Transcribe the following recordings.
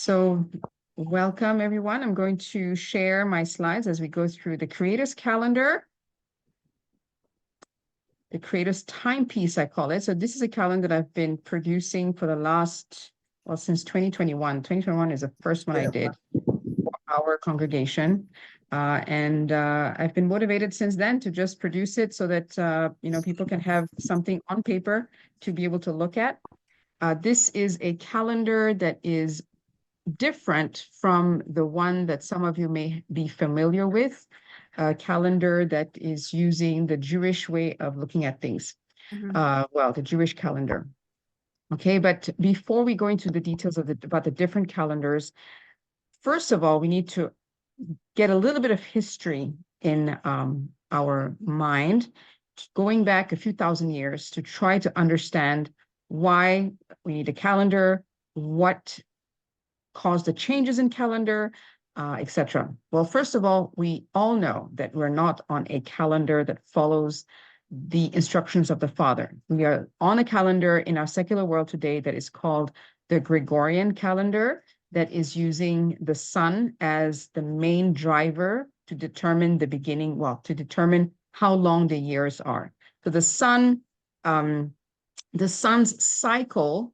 So welcome, everyone. I'm going to share my slides as we go through the Creator's Calendar, the Creator's Timepiece, I call it. So this is a calendar that I've been producing for the last, well, since 2021. 2021 is the first one I did for our congregation. I've been motivated since then to just produce it so that, people can have something on paper to be able to look at. This is a calendar that is different from the one that some of you may be familiar with, a calendar that is using the Jewish way of looking at things. The Jewish calendar. Okay, but before we go into the details about the different calendars, first of all, we need to get a little bit of history in our mind, going back a few thousand years to try to understand why we need a calendar, what caused the changes in calendar, etc. Well, first of all, we all know that we're not on a calendar that follows the instructions of the Father. We are on a calendar in our secular world today that is called the Gregorian calendar, that is using the sun as the main driver to determine the beginning, to determine how long the years are. So the sun's cycle,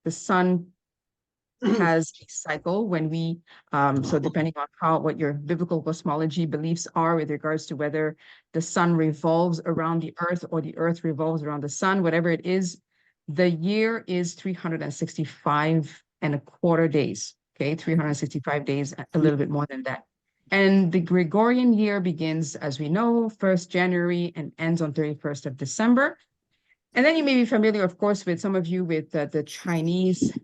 the sun has a cycle when we, so depending on what your biblical cosmology beliefs are with regards to whether the sun revolves around the earth or the earth revolves around the sun, whatever it is, the year is 365 and a quarter days, okay? 365 days, a little bit more than that. And the Gregorian year begins, as we know, 1st January and ends on 31st of December. And then you may be familiar, of course, with some of you with the Chinese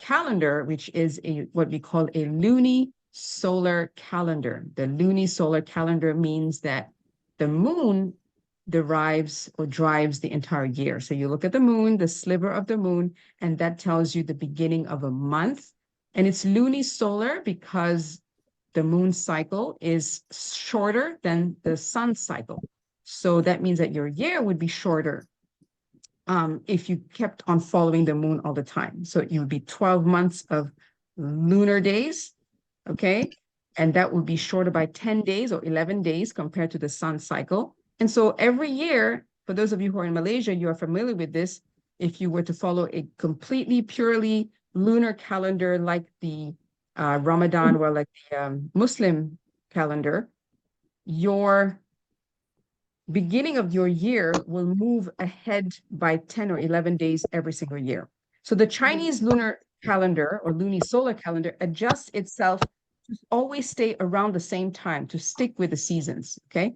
calendar, which is what we call a luni-solar calendar. The luni-solar calendar means that the moon derives or drives the entire year. So you look at the moon, the sliver of the moon, and that tells you the beginning of a month. And it's luni-solar because the moon cycle is shorter than the sun cycle. So that means that your year would be shorter if you kept on following the moon all the time. So it would be 12 months of lunar days, okay? And that would be shorter by 10 days or 11 days compared to the sun cycle. And so every year, for those of you who are in Malaysia, you are familiar with this. If you were to follow a completely, purely lunar calendar like the Ramadan or like the Muslim calendar, your beginning of your year will move ahead by 10 or 11 days every single year. So the Chinese lunar calendar or lunisolar calendar adjusts itself to always stay around the same time, to stick with the seasons, okay?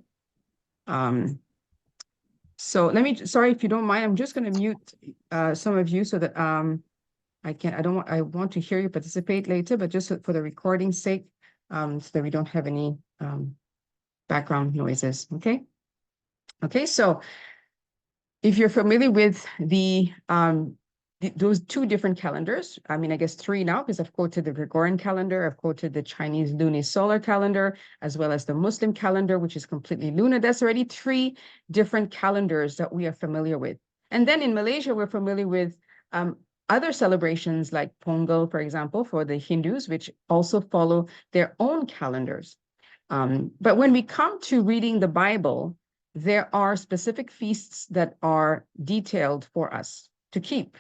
So sorry if you don't mind, I'm just going to mute some of you so that I want to hear you participate later, but just for the recording's sake, so that we don't have any background noises, okay? Okay, so if you're familiar with those two different calendars, I mean, I guess three now, because I've quoted the Gregorian calendar, I've quoted the Chinese lunisolar calendar, as well as the Muslim calendar, which is completely lunar. That's already three different calendars that we are familiar with. And then in Malaysia, we're familiar with other celebrations like Pongal, for example, for the Hindus, which also follow their own calendars. But when we come to reading the Bible, there are specific feasts that are detailed for us to keep.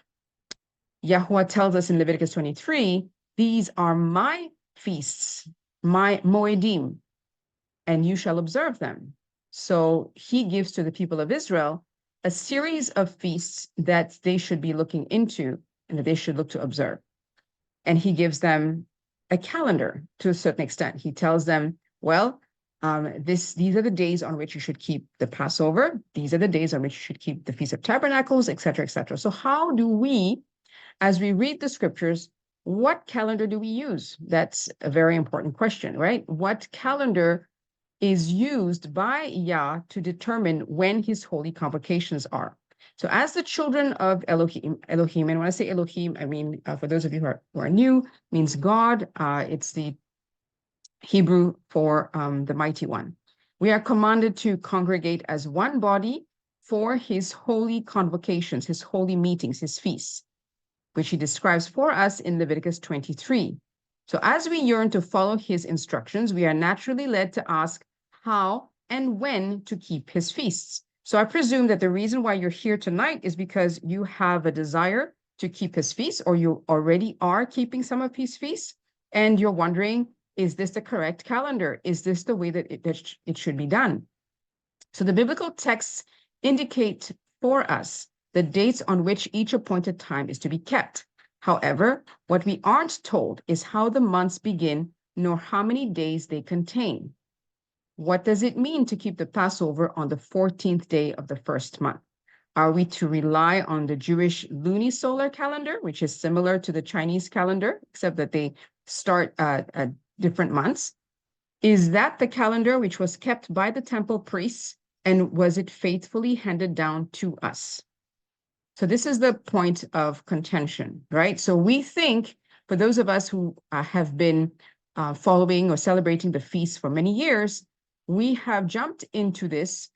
Yahuwah tells us in Leviticus 23, these are my feasts, my moedim, and you shall observe them. So he gives to the people of Israel a series of feasts that they should be looking into and that they should look to observe. And he gives them a calendar to a certain extent. He tells them, well, these are the days on which you should keep the Passover. These are the days on which you should keep the Feast of Tabernacles, et cetera, et cetera. So how do we, as we read the scriptures, what calendar do we use? That's a very important question, right? What calendar is used by Yah to determine when his holy convocations are? So as the children of Elohim, and when I say Elohim, I mean, for those of you who are new, means God. It's the Hebrew for the mighty one. We are commanded to congregate as one body for his holy convocations, his holy meetings, his feasts. which he describes for us in Leviticus 23. So as we yearn to follow his instructions, we are naturally led to ask how and when to keep his feasts. So I presume that the reason why you're here tonight is because you have a desire to keep his feasts, or you already are keeping some of his feasts, and you're wondering, is this the correct calendar? Is this the way that it should be done? So the biblical texts indicate for us the dates on which each appointed time is to be kept. However, what we aren't told is how the months begin, nor how many days they contain. What does it mean to keep the Passover on the 14th day of the first month? Are we to rely on the Jewish lunisolar calendar, which is similar to the Chinese calendar, except that they start at different months? Is that the calendar which was kept by the temple priests, and was it faithfully handed down to us? So this is the point of contention, right? So we think, for those of us who have been following or celebrating the feast for many years, we have jumped into this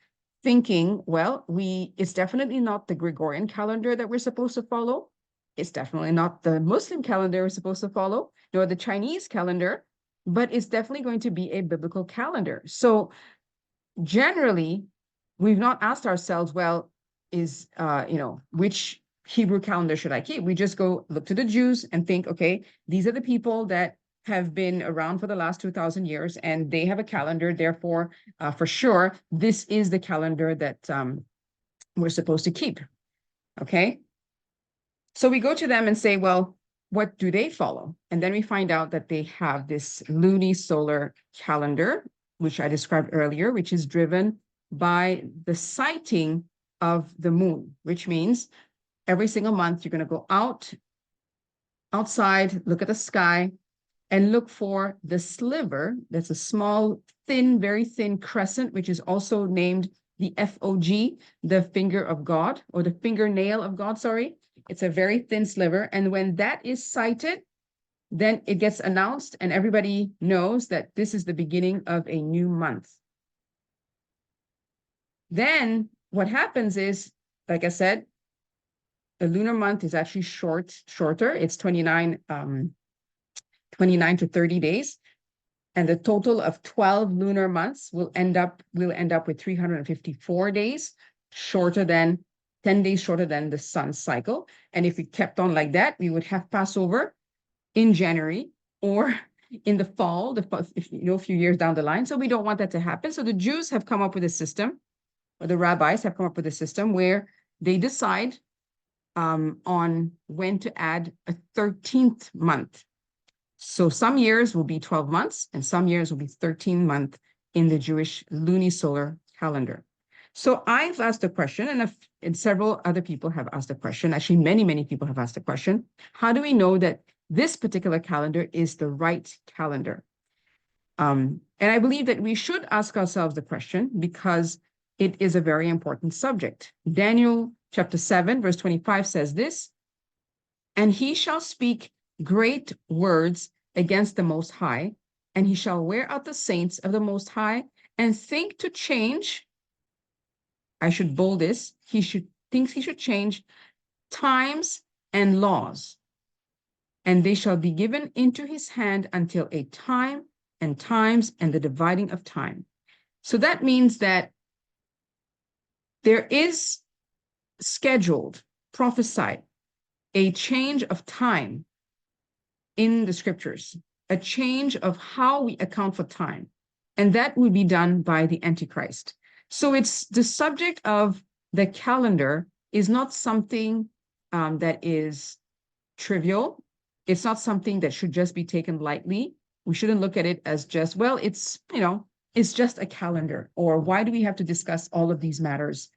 thinking, well, it's definitely not the Gregorian calendar that we're supposed to follow. It's definitely not the Muslim calendar we're supposed to follow, nor the Chinese calendar, but it's definitely going to be a biblical calendar. So generally, we've not asked ourselves, well, which Hebrew calendar should I keep? We just go look to the Jews and think, okay, these are the people that have been around for the last 2,000 years, and they have a calendar. Therefore, for sure, this is the calendar that we're supposed to keep. Okay. So we go to them and say, well, what do they follow? And then we find out that they have this lunisolar calendar, which I described earlier, which is driven by the sighting of the moon, which means every single month you're going to go outside, look at the sky, and look for the sliver. That's a small, thin, very thin crescent, which is also named the FOG, the finger of God, or the fingernail of God, sorry. It's a very thin sliver. And when that is sighted, then it gets announced and everybody knows that this is the beginning of a new month. Then what happens is, like I said, the lunar month is actually shorter. It's 29 to 30 days. And the total of 12 lunar months will end up with 354 days, 10 days shorter than the sun's cycle. And if we kept on like that, we would have Passover in January or in the fall, a few years down the line. So we don't want that to happen. So the Jews have come up with a system, or the rabbis have come up with a system where they decide on when to add a 13th month. So some years will be 12 months and some years will be 13 months in the Jewish lunisolar calendar. So I've asked a question, and several other people have asked a question. Actually, many, many people have asked a question. How do we know that this particular calendar is the right calendar? And I believe that we should ask ourselves the question because it is a very important subject. Daniel chapter 7, verse 25 says this, "And he shall speak great words against the Most High, and he shall wear out the saints of the Most High and think to change," I should bold this, thinks he should change times and laws, "and they shall be given into his hand until a time and times and the dividing of time." So that means that there is scheduled, prophesied, a change of time in the scriptures, a change of how we account for time. And that will be done by the Antichrist. So it's the subject of the calendar is not something that is trivial. It's not something that should just be taken lightly. We shouldn't look at it as just, well, it's just a calendar, or why do we have to discuss all of these matters?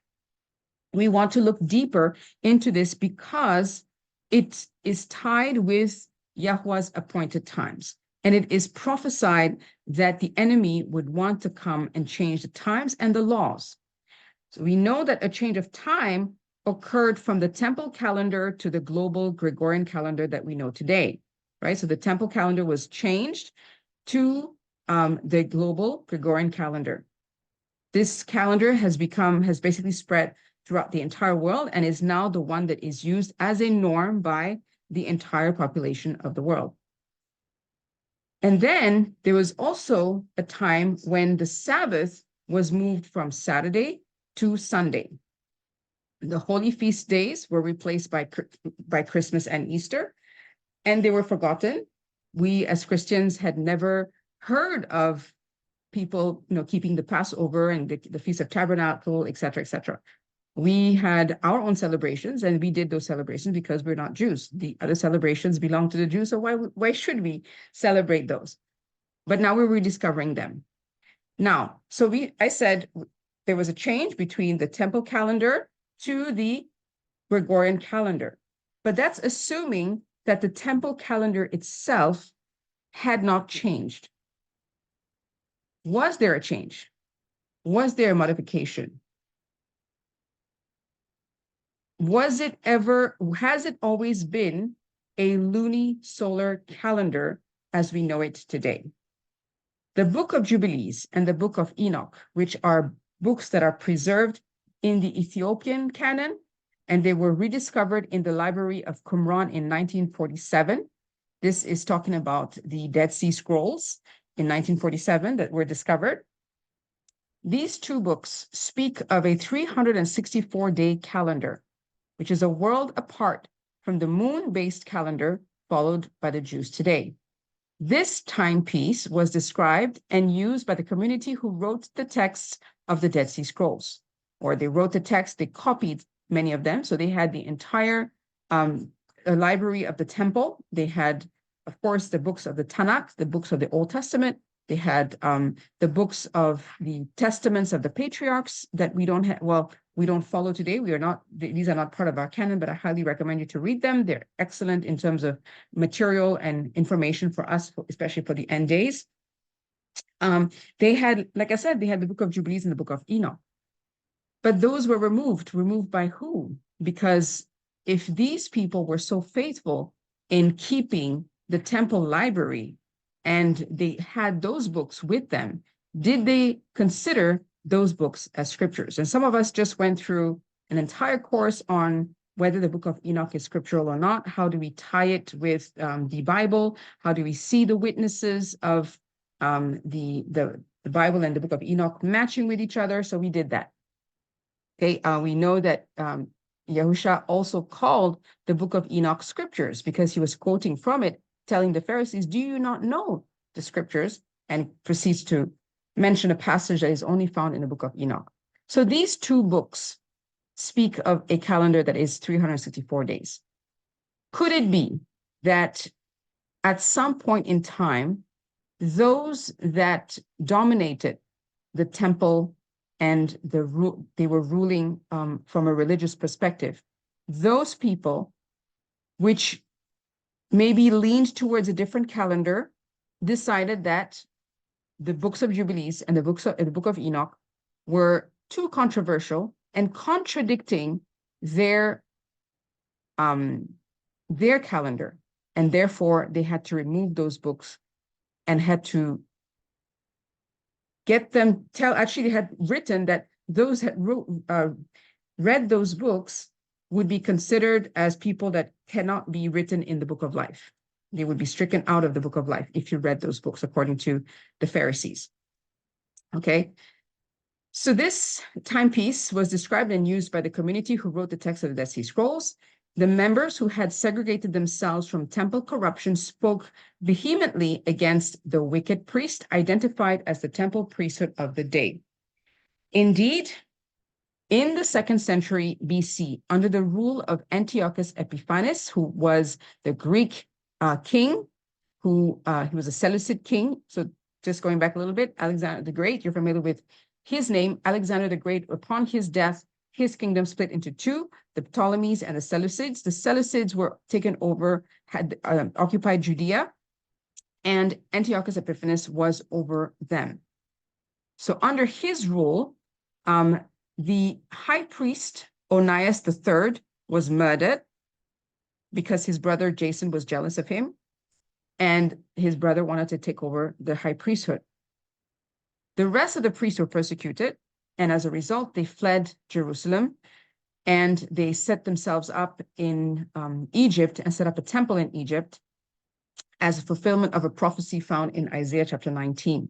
We want to look deeper into this because it is tied with Yahweh's appointed times. And it is prophesied that the enemy would want to come and change the times and the laws. So we know that a change of time occurred from the temple calendar to the global Gregorian calendar that we know today, right? So the temple calendar was changed to the global Gregorian calendar. This calendar has basically spread throughout the entire world and is now the one that is used as a norm by the entire population of the world. And then there was also a time when the Sabbath was moved from Saturday to Sunday. The holy feast days were replaced by Christmas and Easter, and they were forgotten. We as Christians had never heard of people, keeping the Passover and the Feast of Tabernacle, et cetera, et cetera. We had our own celebrations, and we did those celebrations because we're not Jews. The other celebrations belong to the Jews, so why should we celebrate those? But now we're rediscovering them. Now, so I said there was a change between the temple calendar to the Gregorian calendar, but that's assuming that the temple calendar itself had not changed. Was there a change? Was there a modification? Has it always been a luni-solar calendar as we know it today? The Book of Jubilees and the Book of Enoch, which are books that are preserved in the Ethiopian canon, and they were rediscovered in the Library of Qumran in 1947. This is talking about the Dead Sea Scrolls in 1947 that were discovered. These two books speak of a 364-day calendar, which is a world apart from the moon-based calendar followed by the Jews today. This timepiece was described and used by the community who wrote the texts of the Dead Sea Scrolls, or they wrote the text, they copied many of them. So they had the entire library of the temple. They had, of course, the books of the Tanakh, the books of the Old Testament. They had the books of the testaments of the patriarchs that we don't have, we don't follow today. These are not part of our canon, but I highly recommend you to read them. They're excellent in terms of material and information for us, especially for the end days. They had, like I said, they had the Book of Jubilees and the Book of Enoch. But those were removed by who? Because if these people were so faithful in keeping the temple library and they had those books with them, did they consider those books as scriptures? And some of us just went through an entire course on whether the Book of Enoch is scriptural or not. How do we tie it with the Bible? How do we see the witnesses of the Bible and the Book of Enoch matching with each other? So we did that. Okay, we know that Yahusha also called the Book of Enoch scriptures because he was quoting from it, telling the Pharisees, do you not know the scriptures? And proceeds to mention a passage that is only found in the Book of Enoch. So these two books speak of a calendar that is 364 days. Could it be that at some point in time, those that dominated the temple and they were ruling from a religious perspective, those people which maybe leaned towards a different calendar decided that the books of Jubilees and the Book of Enoch were too controversial and contradicting their calendar, and therefore they had to remove those books and had to get them actually they had written that those had read those books would be considered as people that cannot be written in the Book of Life. They would be stricken out of the Book of Life if you read those books, according to the Pharisees. Okay. So this timepiece was described and used by the community who wrote the text of the Dead Sea Scrolls. The members who had segregated themselves from temple corruption spoke vehemently against the wicked priest, identified as the temple priesthood of the day. Indeed, in the 2nd century BC, under the rule of Antiochus Epiphanes, who was the Greek king, he was a Seleucid king. So just going back a little bit, Alexander the Great, you're familiar with his name, Alexander the Great. Upon his death, his kingdom split into two, the Ptolemies and the Seleucids. The Seleucids were taken over, had occupied Judea, and Antiochus Epiphanes was over them. So under his rule, the high priest, Onias III, was murdered because his brother Jason was jealous of him, and his brother wanted to take over the high priesthood. The rest of the priests were persecuted, and as a result, they fled Jerusalem. and they set themselves up in Egypt and set up a temple in Egypt as a fulfillment of a prophecy found in Isaiah chapter 19.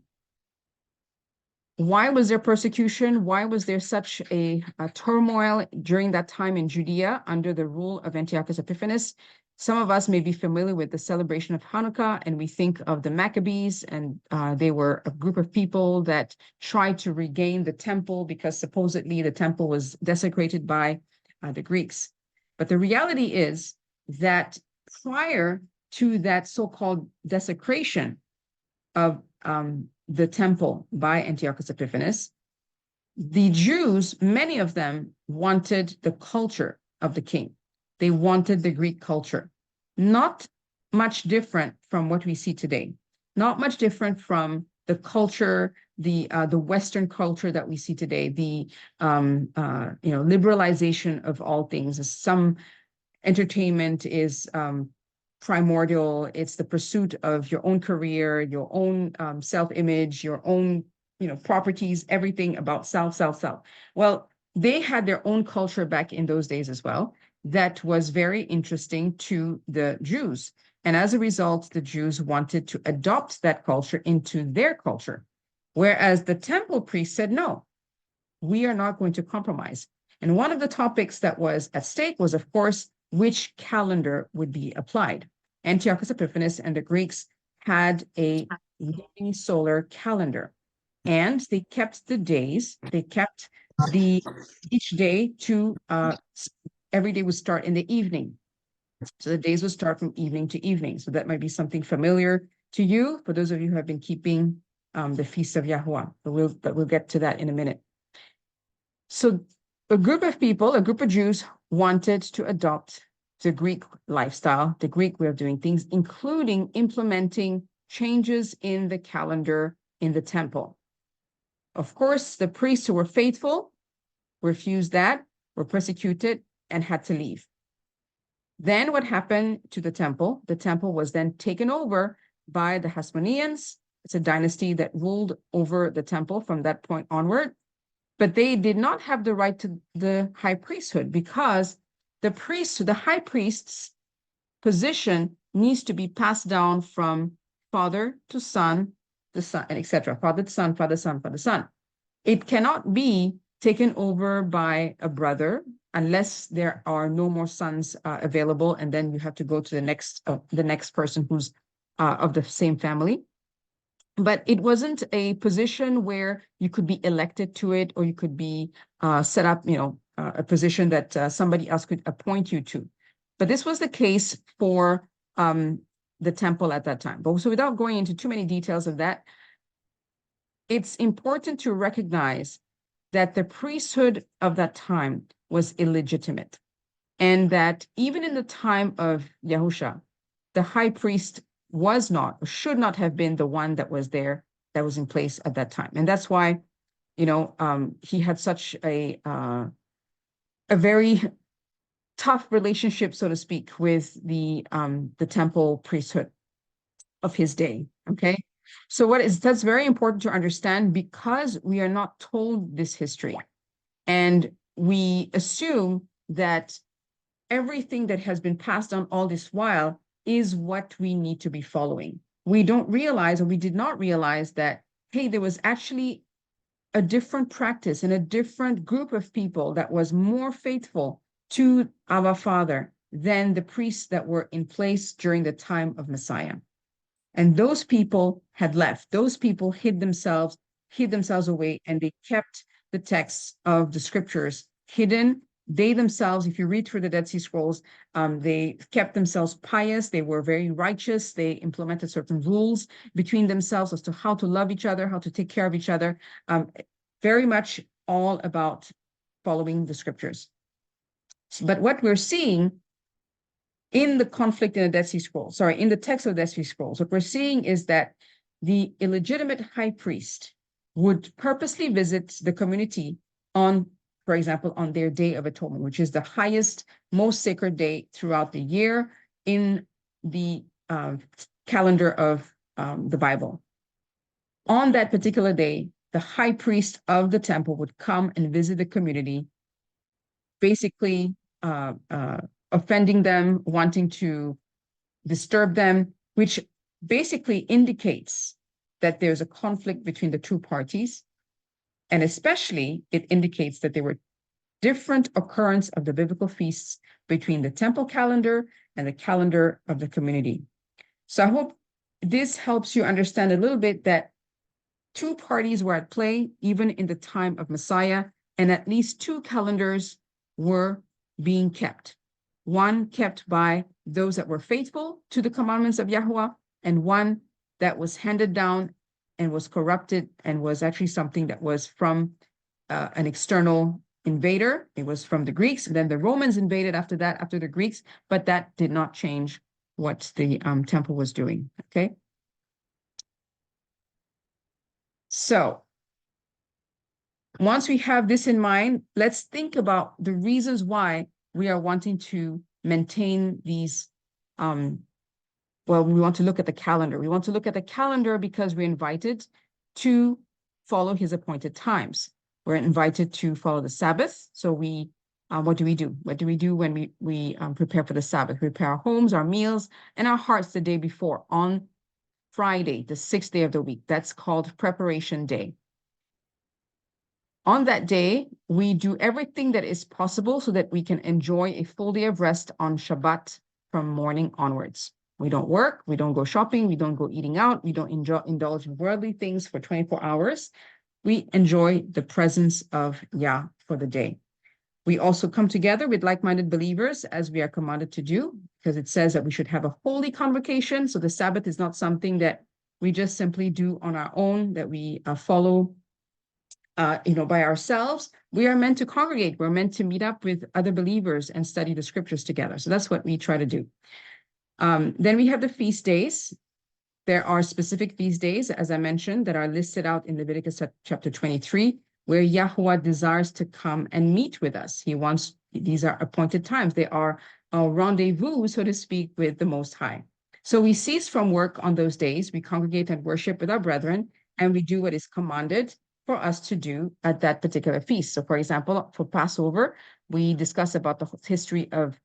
Why was there persecution? Why was there such a turmoil during that time in Judea under the rule of Antiochus Epiphanes? Some of us may be familiar with the celebration of Hanukkah, and we think of the Maccabees, and they were a group of people that tried to regain the temple because supposedly the temple was desecrated by the Greeks. But the reality is that prior to that so-called desecration of the temple by Antiochus Epiphanes, the Jews, many of them wanted the culture of the king. They wanted the Greek culture, not much different from what we see today, not much different from the culture, the Western culture that we see today, the liberalization of all things. Some entertainment is primordial. It's the pursuit of your own career, your own self-image, your own properties, everything about self. Well, they had their own culture back in those days as well that was very interesting to the Jews. And as a result, the Jews wanted to adopt that culture into their culture. Whereas the temple priest said, no, we are not going to compromise. And one of the topics that was at stake was, of course, which calendar would be applied. Antiochus Epiphanes and the Greeks had a solar calendar, and they kept the days, they kept each day to every day would start in the evening. So the days would start from evening to evening. So that might be something familiar to you, for those of you who have been keeping the Feast of Yahuwah, but we'll get to that in a minute. So a group of people, a group of Jews wanted to adopt the Greek lifestyle, the Greek way of doing things, including implementing changes in the calendar in the temple. Of course, the priests who were faithful refused that, were persecuted, and had to leave. Then what happened to the temple? The temple was then taken over by the Hasmoneans. It's a dynasty that ruled over the temple from that point onward. But they did not have the right to the high priesthood, because the high priest's position needs to be passed down from father to son, the son, and etc. Father to son, father, son, father, son. It cannot be taken over by a brother unless there are no more sons available, and then you have to go to the next person who's of the same family. But it wasn't a position where you could be elected to it, or you could be set up, a position that somebody else could appoint you to. But this was the case for the temple at that time. But so without going into too many details of that, it's important to recognize that the priesthood of that time was illegitimate, and that even in the time of Yahusha, the high priest was not, or should not have been, the one that was there, that was in place at that time. And that's why, he had such a very tough relationship, so to speak, with the temple priesthood of his day. Okay. So that's very important to understand, because we are not told this history, and we assume that everything that has been passed on all this while is what we need to be following. We don't realize, or we did not realize, that, hey, there was actually a different practice and a different group of people that was more faithful to our Father than the priests that were in place during the time of Messiah. And those people had left. Those people hid themselves away, and they kept the texts of the scriptures hidden. They themselves, if you read through the Dead Sea Scrolls, they kept themselves pious. They were very righteous. They implemented certain rules between themselves as to how to love each other, how to take care of each other. Very much all about following the scriptures. But what we're seeing in the conflict in the Dead Sea Scrolls, in the text of the Dead Sea Scrolls, what we're seeing is that the illegitimate high priest would purposely visit the community on, for example, on their Day of Atonement, which is the highest, most sacred day throughout the year in the calendar of the Bible. On that particular day, the high priest of the temple would come and visit the community basically offending them, wanting to disturb them, which basically indicates that there's a conflict between the two parties. And especially, it indicates that there were different occurrence of the biblical feasts between the temple calendar and the calendar of the community. So I hope this helps you understand a little bit that two parties were at play even in the time of Messiah, and at least two calendars were being kept. One kept by those that were faithful to the commandments of Yahweh, and one that was handed down and was corrupted and was actually something that was from an external invader. It was from the Greeks, and then the Romans invaded after that, after the Greeks, but that did not change what the temple was doing, okay? So once we have this in mind, let's think about the reasons why we are wanting to maintain these, well, we want to look at the calendar. We want to look at the calendar because we're invited to follow his appointed times. We're invited to follow the Sabbath. So we, what do we do? What do we do when we prepare for the Sabbath? We prepare our homes, our meals, and our hearts the day before on Friday, the 6th day of the week. That's called preparation day. On that day, we do everything that is possible so that we can enjoy a full day of rest on Shabbat from morning onwards. We don't work, we don't go shopping, we don't go eating out, we don't indulge in worldly things for 24 hours. We enjoy the presence of Yah for the day. We also come together with like-minded believers as we are commanded to do, because it says that we should have a holy convocation. So the Sabbath is not something that we just simply do on our own, that we follow by ourselves. We are meant to congregate. We're meant to meet up with other believers and study the scriptures together. So that's what we try to do. Then we have the feast days. There are specific feast days, as I mentioned, that are listed out in Leviticus chapter 23, where Yahweh desires to come and meet with us. He wants, these are appointed times. They are a rendezvous, so to speak, with the Most High. So we cease from work on those days. We congregate and worship with our brethren, and we do what is commanded for us to do at that particular feast. So for example, for Passover, we discuss about the history of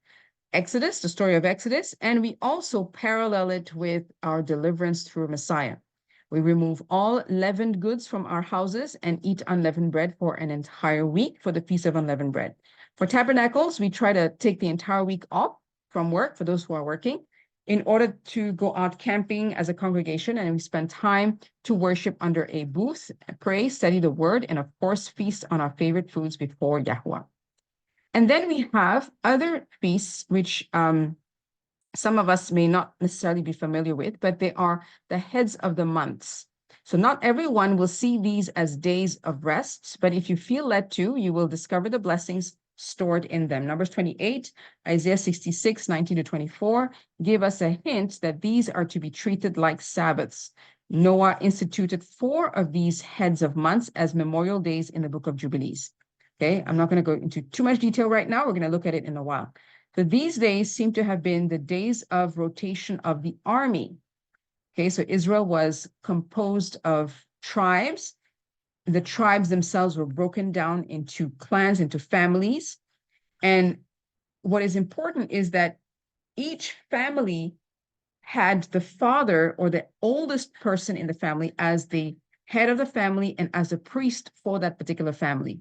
Exodus, the story of Exodus, and we also parallel it with our deliverance through Messiah. We remove all leavened goods from our houses and eat unleavened bread for an entire week for the Feast of Unleavened Bread. For Tabernacles, we try to take the entire week off from work for those who are working in order to go out camping as a congregation, and we spend time to worship under a booth, pray, study the word, and of course, feast on our favorite foods before Yahweh. And then we have other feasts, which some of us may not necessarily be familiar with, but they are the heads of the months. So not everyone will see these as days of rest, but if you feel led to, you will discover the blessings stored in them. Numbers 28, Isaiah 66, 19 to 24 give us a hint that these are to be treated like Sabbaths. Noah instituted 4 of these heads of months as memorial days in the book of Jubilees. Okay, I'm not going to go into too much detail right now. We're going to look at it in a while. So these days seem to have been the days of rotation of the army. Okay, so Israel was composed of tribes. The tribes themselves were broken down into clans, into families. And what is important is that each family had the father or the oldest person in the family as the head of the family and as a priest for that particular family.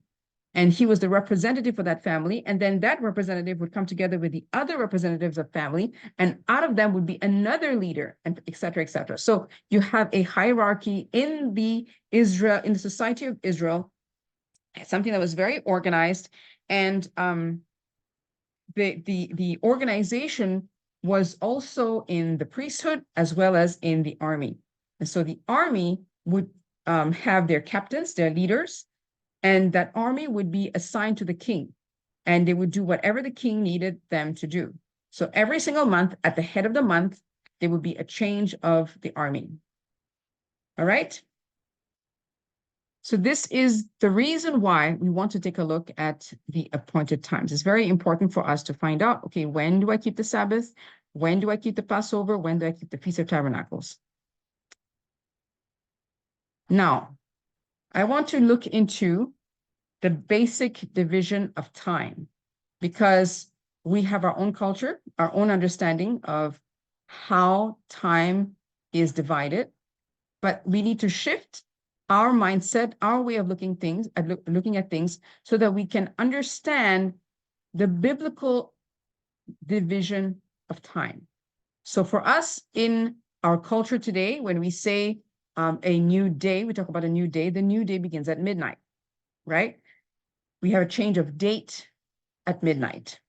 And he was the representative for that family. And then that representative would come together with the other representatives of family, and out of them would be another leader, and et cetera, et cetera. So you have a hierarchy in the society of Israel, something that was very organized. And the organization was also in the priesthood as well as in the army. And so the army would have their captains, their leaders, and that army would be assigned to the king, and they would do whatever the king needed them to do. So every single month, at the head of the month, there would be a change of the army. All right? So this is the reason why we want to take a look at the appointed times. It's very important for us to find out, okay, when do I keep the Sabbath? When do I keep the Passover? When do I keep the Feast of Tabernacles? Now, I want to look into the basic division of time. because we have our own culture, our own understanding of how time is divided, but we need to shift our mindset, our way of looking at things, so that we can understand the biblical division of time. So for us in our culture today, when we say a new day, we talk about a new day, the new day begins at midnight, right? We have a change of date at midnight.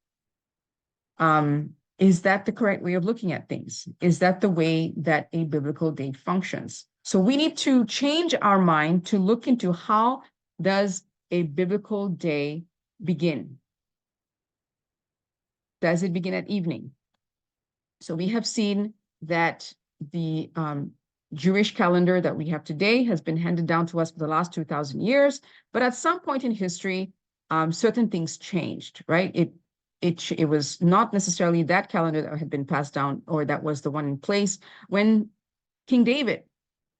Is that the correct way of looking at things? Is that the way that a biblical date functions? So we need to change our mind to look into how does a biblical day begin? Does it begin at evening? So we have seen that the Jewish calendar that we have today has been handed down to us for the last 2,000 years, but at some point in history, certain things changed, right? It was not necessarily that calendar that had been passed down or that was the one in place when King David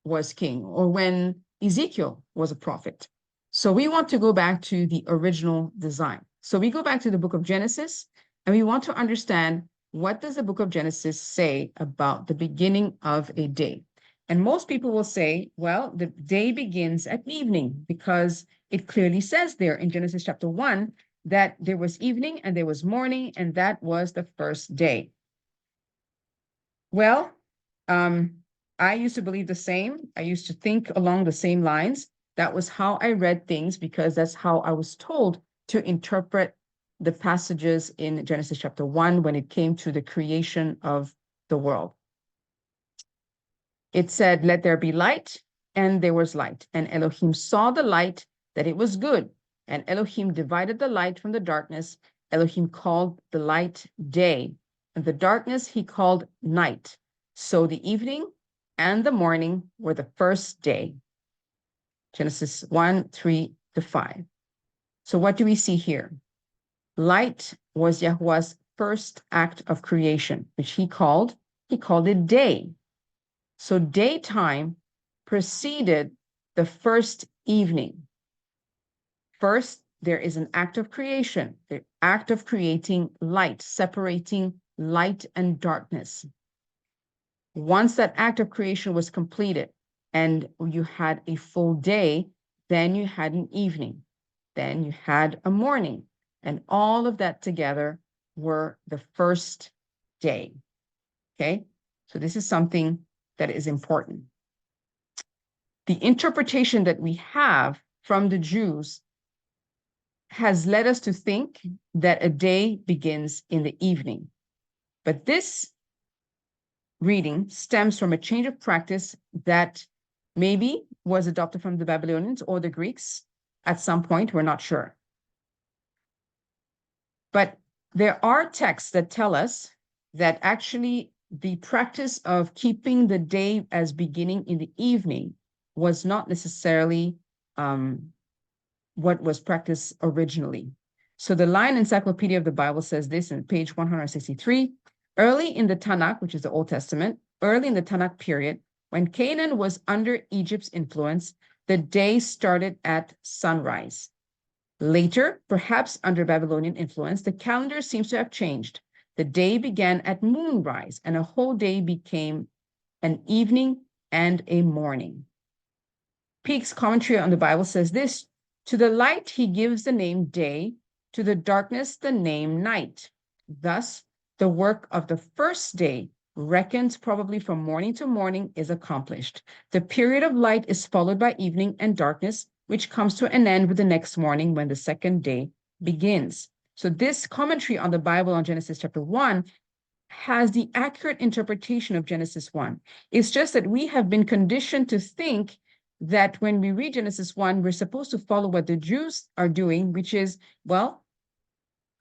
was king or when Ezekiel was a prophet. So we want to go back to the original design. So we go back to the book of Genesis and we want to understand, what does the book of Genesis say about the beginning of a day? And most people will say, well, the day begins at evening because it clearly says there in Genesis chapter 1 that there was evening and there was morning, and that was the first day. Well, I used to believe the same. I used to think along the same lines. That was how I read things because that's how I was told to interpret the passages in Genesis chapter 1 when it came to the creation of the world. It said, let there be light, and there was light. And Elohim saw the light, that it was good. And Elohim divided the light from the darkness. Elohim called the light day, and the darkness he called night. So the evening and the morning were the first day. Genesis 1:3-5. So what do we see here? Light was Yahuwah's first act of creation, which he called it day. So daytime preceded the first evening. First, there is an act of creation, the act of creating light, separating light and darkness. Once that act of creation was completed and you had a full day, then you had an evening, then you had a morning, and all of that together were the first day. Okay, so this is something that is important. The interpretation that we have from the Jews has led us to think that a day begins in the evening. But this reading stems from a change of practice that maybe was adopted from the Babylonians or the Greeks at some point, we're not sure. But there are texts that tell us that actually the practice of keeping the day as beginning in the evening was not necessarily what was practiced originally. So the Lion Encyclopedia of the Bible says this in page 163, early in the Tanakh, which is the Old Testament, early in the Tanakh period, when Canaan was under Egypt's influence, the day started at sunrise. Later, perhaps under Babylonian influence, the calendar seems to have changed. The day began at moonrise, and a whole day became an evening and a morning. Peake's commentary on the Bible says this, to the light he gives the name day, to the darkness the name night. Thus, the work of the first day, reckoned probably from morning to morning, is accomplished. The period of light is followed by evening and darkness, which comes to an end with the next morning when the second day begins. So this commentary on the Bible on Genesis chapter 1 has the accurate interpretation of Genesis 1. It's just that we have been conditioned to think that when we read Genesis 1, we're supposed to follow what the Jews are doing, which is, well,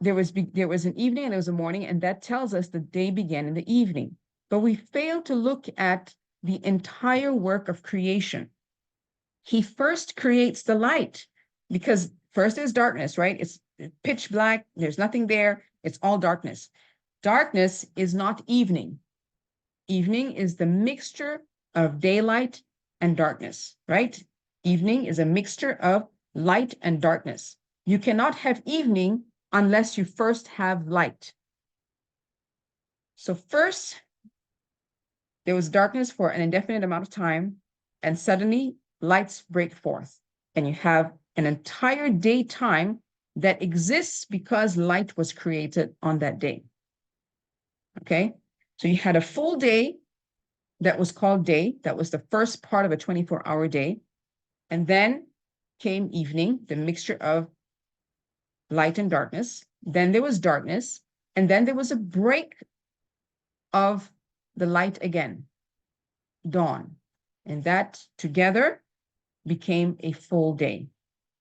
there was an evening and there was a morning, and that tells us the day began in the evening. But we fail to look at the entire work of creation. He first creates the light, because first there's darkness, right? It's pitch black, there's nothing there, it's all darkness. Darkness is not evening. Evening is the mixture of daylight and darkness, right? Evening is a mixture of light and darkness. You cannot have evening unless you first have light. So first, there was darkness for an indefinite amount of time, and suddenly lights break forth, and you have an entire daytime that exists because light was created on that day. Okay, so you had a full day that was called day. That was the first part of a 24-hour day. And then came evening, the mixture of light and darkness. Then there was darkness. And then there was a break of the light again, dawn. And that together became a full day.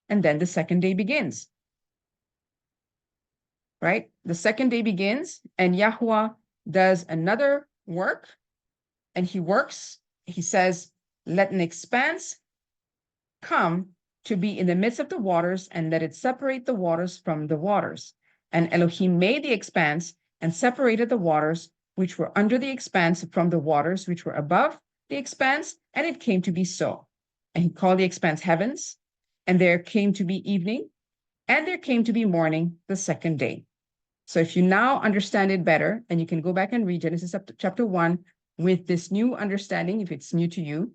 And then the second day begins. Right? The second day begins, and Yahweh does another work. And he works, he says, let an expanse come to be in the midst of the waters, and let it separate the waters from the waters. And Elohim made the expanse and separated the waters which were under the expanse from the waters which were above the expanse, and it came to be so. And he called the expanse heavens, and there came to be evening, and there came to be morning the second day. So if you now understand it better, and you can go back and read Genesis chapter 1 with this new understanding, if it's new to you,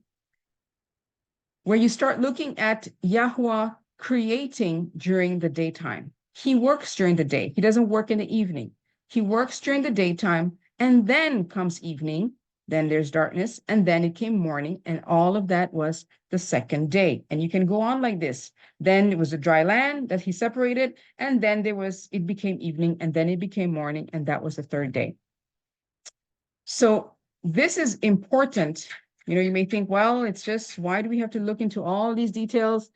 where you start looking at Yahweh creating during the daytime. He works during the day. He doesn't work in the evening. He works during the daytime, and then comes evening, then there's darkness, and then it came morning, and all of that was the second day. And you can go on like this. Then it was a dry land that he separated, and then it became evening, and then it became morning, and that was the third day. So this is important. You know, you may think, well, it's just, why do we have to look into all these details?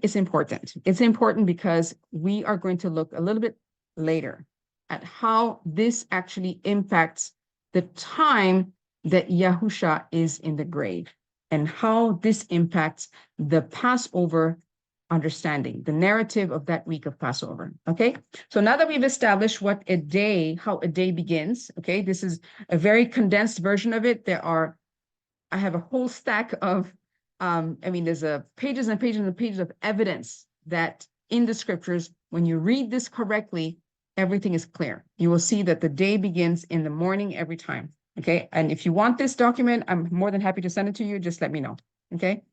It's important. It's important because we are going to look a little bit later at how this actually impacts the time that Yahusha is in the grave, and how this impacts the Passover understanding, the narrative of that week of Passover. Okay, so now that we've established how a day begins, okay, this is a very condensed version of it. I have a whole stack of, there's pages and pages and pages of evidence that in the scriptures, when you read this correctly, everything is clear. You will see that the day begins in the morning every time. Okay, and if you want this document, I'm more than happy to send it to you. Just let me know. Okay.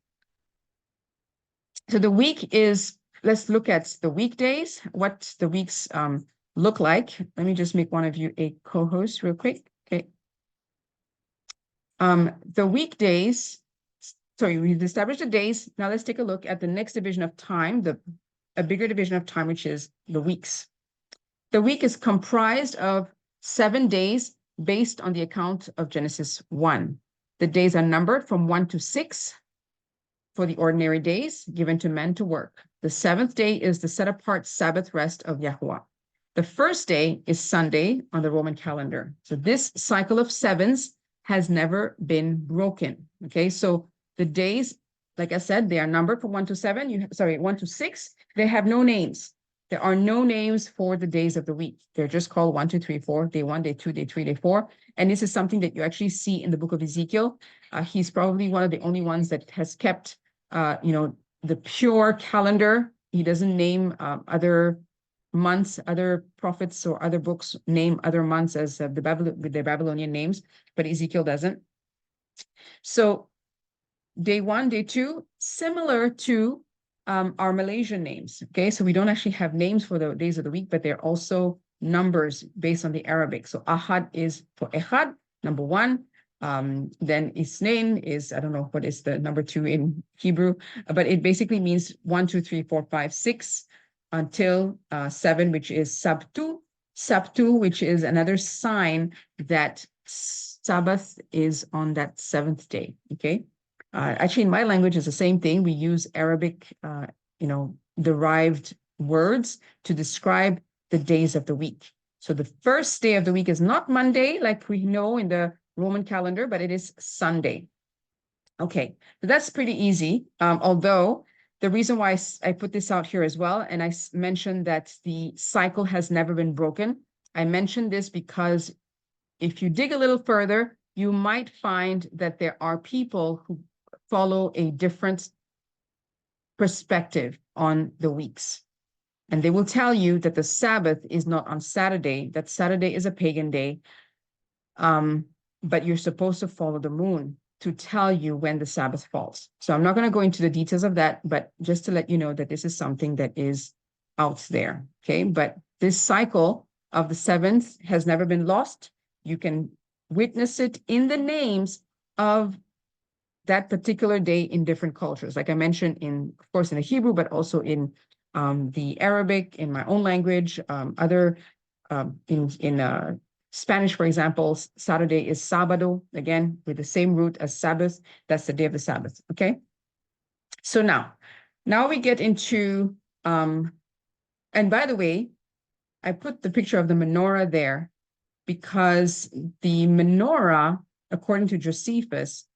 So the week is, let's look at the weekdays, what the weeks look like. Let me just make one of you a co-host real quick. Okay. The weekdays, sorry, we've established the days. Now let's take a look at the next division of time, a bigger division of time, which is the weeks. The week is comprised of 7 days based on the account of Genesis 1. The days are numbered from 1 to 6 for the ordinary days given to men to work. The 7th day is the set apart Sabbath rest of Yahuwah. The first day is Sunday on the Roman calendar. So this cycle of sevens has never been broken. Okay, so the days, like I said, they are numbered from 1 to 1 to 6. They have no names. There are no names for the days of the week. They're just called 1, 2, 3, 4, day 1, day 2, day 3, day 4. And this is something that you actually see in the book of Ezekiel. He's probably one of the only ones that has kept, the pure calendar. He doesn't name other months. Other prophets or other books name other months as the Babylonian names, but Ezekiel doesn't. So day 1, day 2, similar to our Malaysian names. Okay, so we don't actually have names for the days of the week, but they're also numbers based on the Arabic. So Ahad is for Ehad, number 1. Then Isnain is, I don't know what is the number 2 in Hebrew, but it basically means 1, 2, 3, 4, 5, 6 until 7, which is Sabtu. Sabtu, which is another sign that Sabbath is on that 7th day. Okay. Actually, in my language, it's the same thing. We use Arabic, derived words to describe the days of the week. So the first day of the week is not Monday, like we know in the Roman calendar, but it is Sunday. Okay, so that's pretty easy. Although the reason why I put this out here as well, and I mentioned that the cycle has never been broken. I mentioned this because if you dig a little further, you might find that there are people who follow a different perspective on the weeks. And they will tell you that the Sabbath is not on Saturday, that Saturday is a pagan day, but you're supposed to follow the moon to tell you when the Sabbath falls. So I'm not going to go into the details of that, but just to let you know that this is something that is out there, okay? But this cycle of the seventh has never been lost. You can witness it in the names of that particular day in different cultures. Like I mentioned, of course, in the Hebrew, but also in the Arabic, in my own language, in Spanish, for example, Saturday is sábado, again, with the same root as Sabbath. That's the day of the Sabbath, okay? So now we get into, and by the way, I put the picture of the menorah there because the menorah, according to Josephus,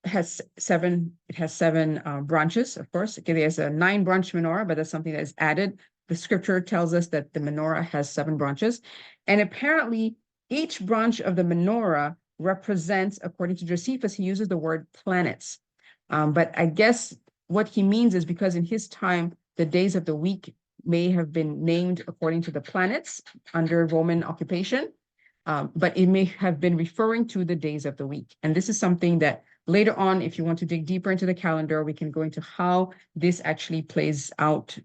has seven branches, of course. Okay, there's a 9-branch menorah, but that's something that is added. The scripture tells us that the menorah has 7 branches. And apparently, each branch of the menorah represents, according to Josephus, he uses the word planets. But I guess what he means is because in his time, the days of the week may have been named according to the planets under Roman occupation, but it may have been referring to the days of the week. And this is something that later on, if you want to dig deeper into the calendar, we can go into how this actually plays out.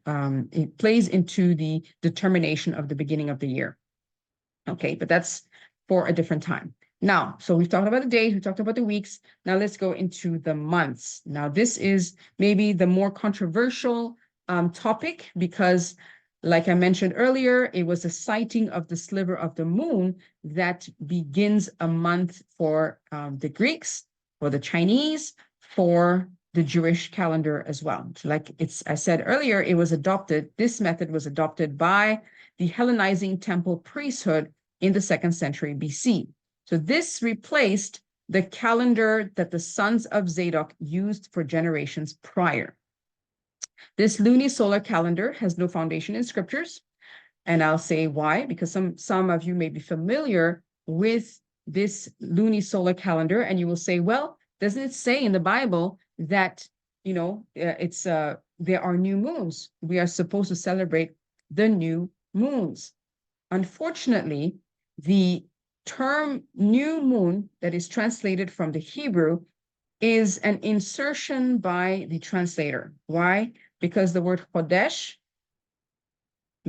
It plays into the determination of the beginning of the year. Okay, but that's for a different time. Now, so we've talked about the days, we talked about the weeks. Now let's go into the months. Now, this is maybe the more controversial topic because, like I mentioned earlier, it was the sighting of the sliver of the moon that begins a month for the Greeks, for the Chinese, for the Jewish calendar as well. Like I said earlier, this method was adopted by the Hellenizing temple priesthood in the 2nd century BC. So this replaced the calendar that the sons of Zadok used for generations prior. This lunisolar calendar has no foundation in scriptures. And I'll say why, because some of you may be familiar with this lunisolar calendar, and you will say, well, doesn't it say in the Bible that, there are new moons? We are supposed to celebrate the new moons. Unfortunately, the term new moon that is translated from the Hebrew is an insertion by the translator. Why? Because the word Chodesh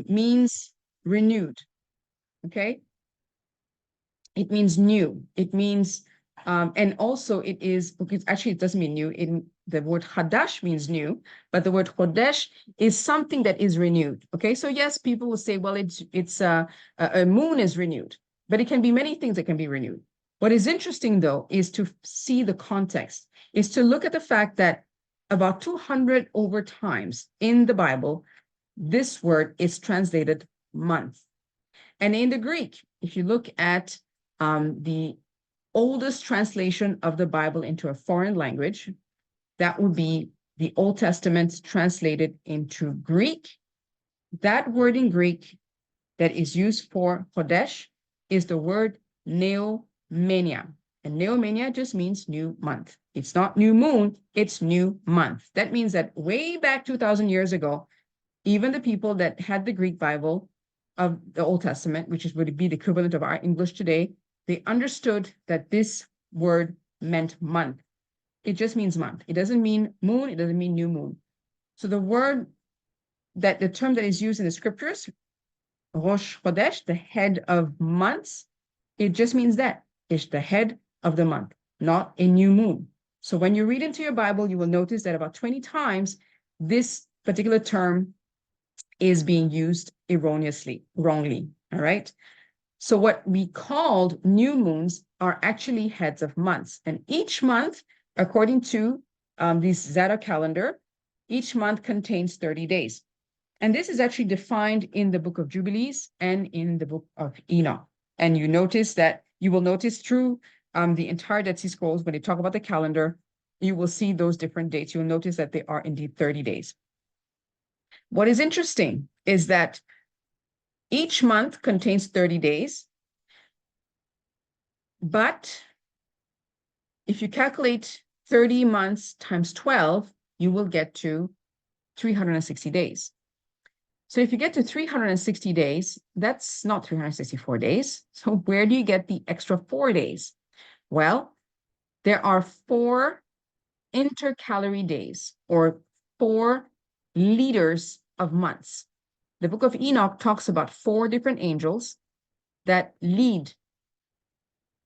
means renewed, okay? It means new. It means, and also it is, because actually it doesn't mean new. The word Hadash means new, but the word Chodesh is something that is renewed, okay? So yes, people will say, well, a moon is renewed, but it can be many things that can be renewed. What is interesting, though, is to see the context, is to look at the fact that about 200 over times in the Bible, this word is translated month. And in the Greek, if you look at the oldest translation of the Bible into a foreign language, that would be the Old Testament translated into Greek. That word in Greek that is used for Chodesh is the word neomenia. And neomenia just means new month. It's not new moon, it's new month. That means that way back 2,000 years ago, even the people that had the Greek Bible of the Old Testament, would be the equivalent of our English today, they understood that this word meant month. It just means month. It doesn't mean moon. It doesn't mean new moon. So the term that is used in the scriptures, Rosh Chodesh, the head of months, it just means that. It's the head of the month, not a new moon. So when you read into your Bible, you will notice that about 20 times this particular term is being used wrongly, all right? So what we called new moons are actually heads of months. And each month, according to this Zadok calendar, each month contains 30 days. And this is actually defined in the book of Jubilees and in the book of Enoch. And you will notice through the entire Dead Sea Scrolls, when they talk about the calendar, you will see those different dates. You'll notice that they are indeed 30 days. What is interesting is that each month contains 30 days, but if you calculate 30 months times 12, you will get to 360 days. So if you get to 360 days, that's not 364 days. So where do you get the extra 4 days? Well, there are 4 intercalary days, or 4 leaders of months. The book of Enoch talks about 4 different angels that lead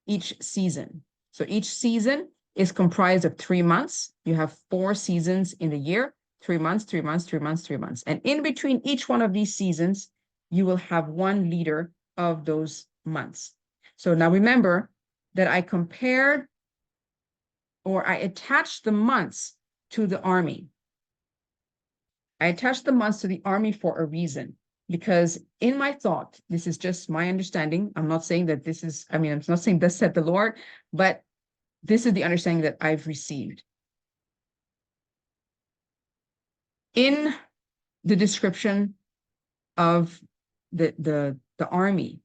each season. So each season is comprised of 3 months. You have 4 seasons in the year, 3 months, 3 months, 3 months, 3 months. And in between each one of these seasons, you will have one leader of those months. So now remember that I compared, or I attached the months to the army. I attached the months to the army for a reason, because in my thought, this is just my understanding. I'm not saying that this is, I'm not saying thus said the Lord, but this is the understanding that I've received. In the description of the army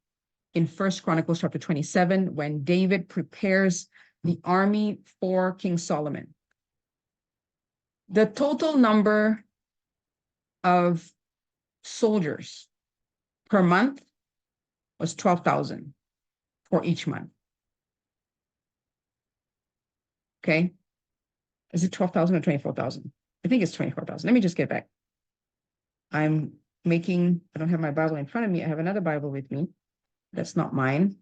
in 1 Chronicles chapter 27, when David prepares the army for King Solomon, the total number of soldiers per month was 12,000 for each month. Okay. Is it 12,000 or 24,000? I think it's 24,000. Let me just get back. I don't have my Bible in front of me. I have another Bible with me. That's not mine.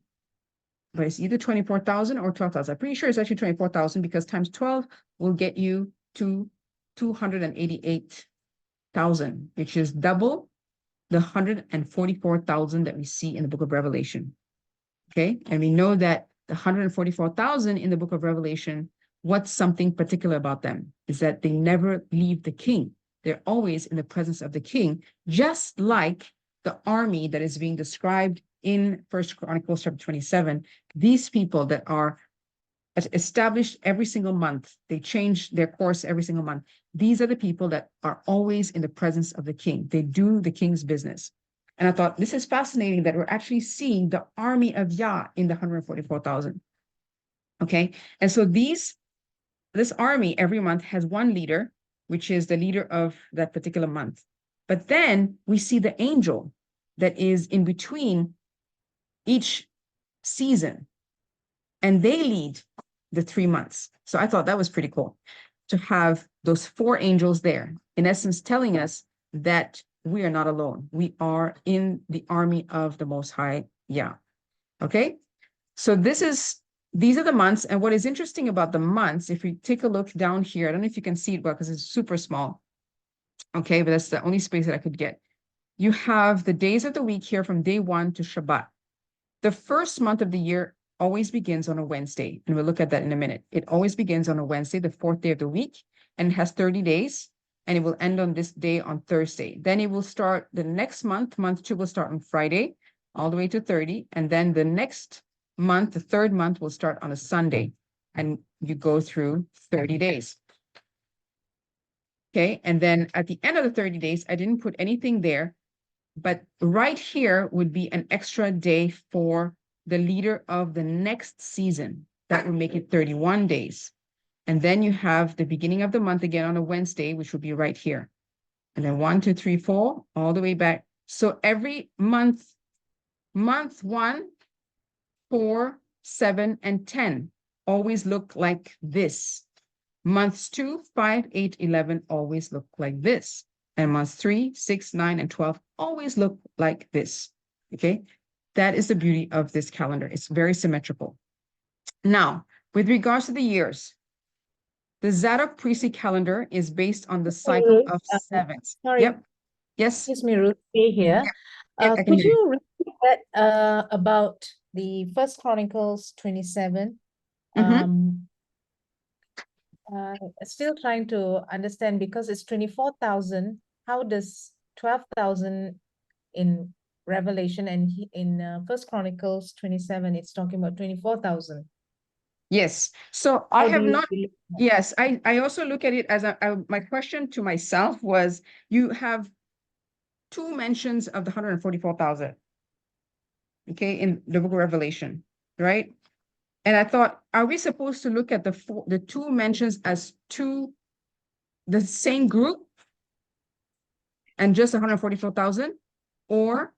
But it's either 24,000 or 12,000. I'm pretty sure it's actually 24,000, because times 12 will get you to 288,000, which is double the 144,000 that we see in the book of Revelation. Okay. And we know that the 144,000 in the book of Revelation, what's something particular about them is that they never leave the king. They're always in the presence of the king, just like the army that is being described in 1 Chronicles chapter 27. These people that are established every single month, they change their course every single month. These are the people that are always in the presence of the king. They do the king's business. And I thought, this is fascinating that we're actually seeing the army of Yah in the 144,000. Okay. And so this army every month has one leader, which is the leader of that particular month. But then we see the angel that is in between each season, and they lead the 3 months. So I thought that was pretty cool to have those 4 angels there, in essence, telling us that we are not alone. We are in the army of the Most High Yah. Okay. So these are the months. And what is interesting about the months, if we take a look down here, I don't know if you can see it well because it's super small. Okay, but that's the only space that I could get. You have the days of the week here from day 1 to Shabbat. The first month of the year always begins on a Wednesday, and we'll look at that in a minute. It always begins on a Wednesday, the 4th day of the week, and it has 30 days, and it will end on this day on Thursday. Then it will start the next month. Month 2 will start on Friday, all the way to 30, and then the next month, the 3rd month, will start on a Sunday, and you go through 30 days. Okay, and then at the end of the 30 days, I didn't put anything there, but right here would be an extra day for the leader of the next season. That would make it 31 days. And then you have the beginning of the month again on a Wednesday, which would be right here. And then 1, 2, 3, 4, all the way back. So every month 1, 4, 7, and 10 always look like this. Months 2, 5, 8, 11 always look like this. And months 3, 6, 9, and 12 always look like this. Okay. That is the beauty of this calendar. It's very symmetrical. Now, with regards to the years, the Zadok priestly calendar is based on the cycle of 7. Sorry. Yep. Yes. Excuse me, Ruth. Stay here. Yeah, I can Could hear you repeat that about the First Chronicles 27? Still trying to understand, because it's 24,000. How does 12,000 in Revelation, and in First Chronicles 27, it's talking about 24,000? Yes. So I have not. Yes, I also look at it as my question to myself was, you have 2 mentions of the 144,000. Okay, in the book of Revelation, right? And I thought, are we supposed to look at the 2 mentions as the same group? and just 144,000? Or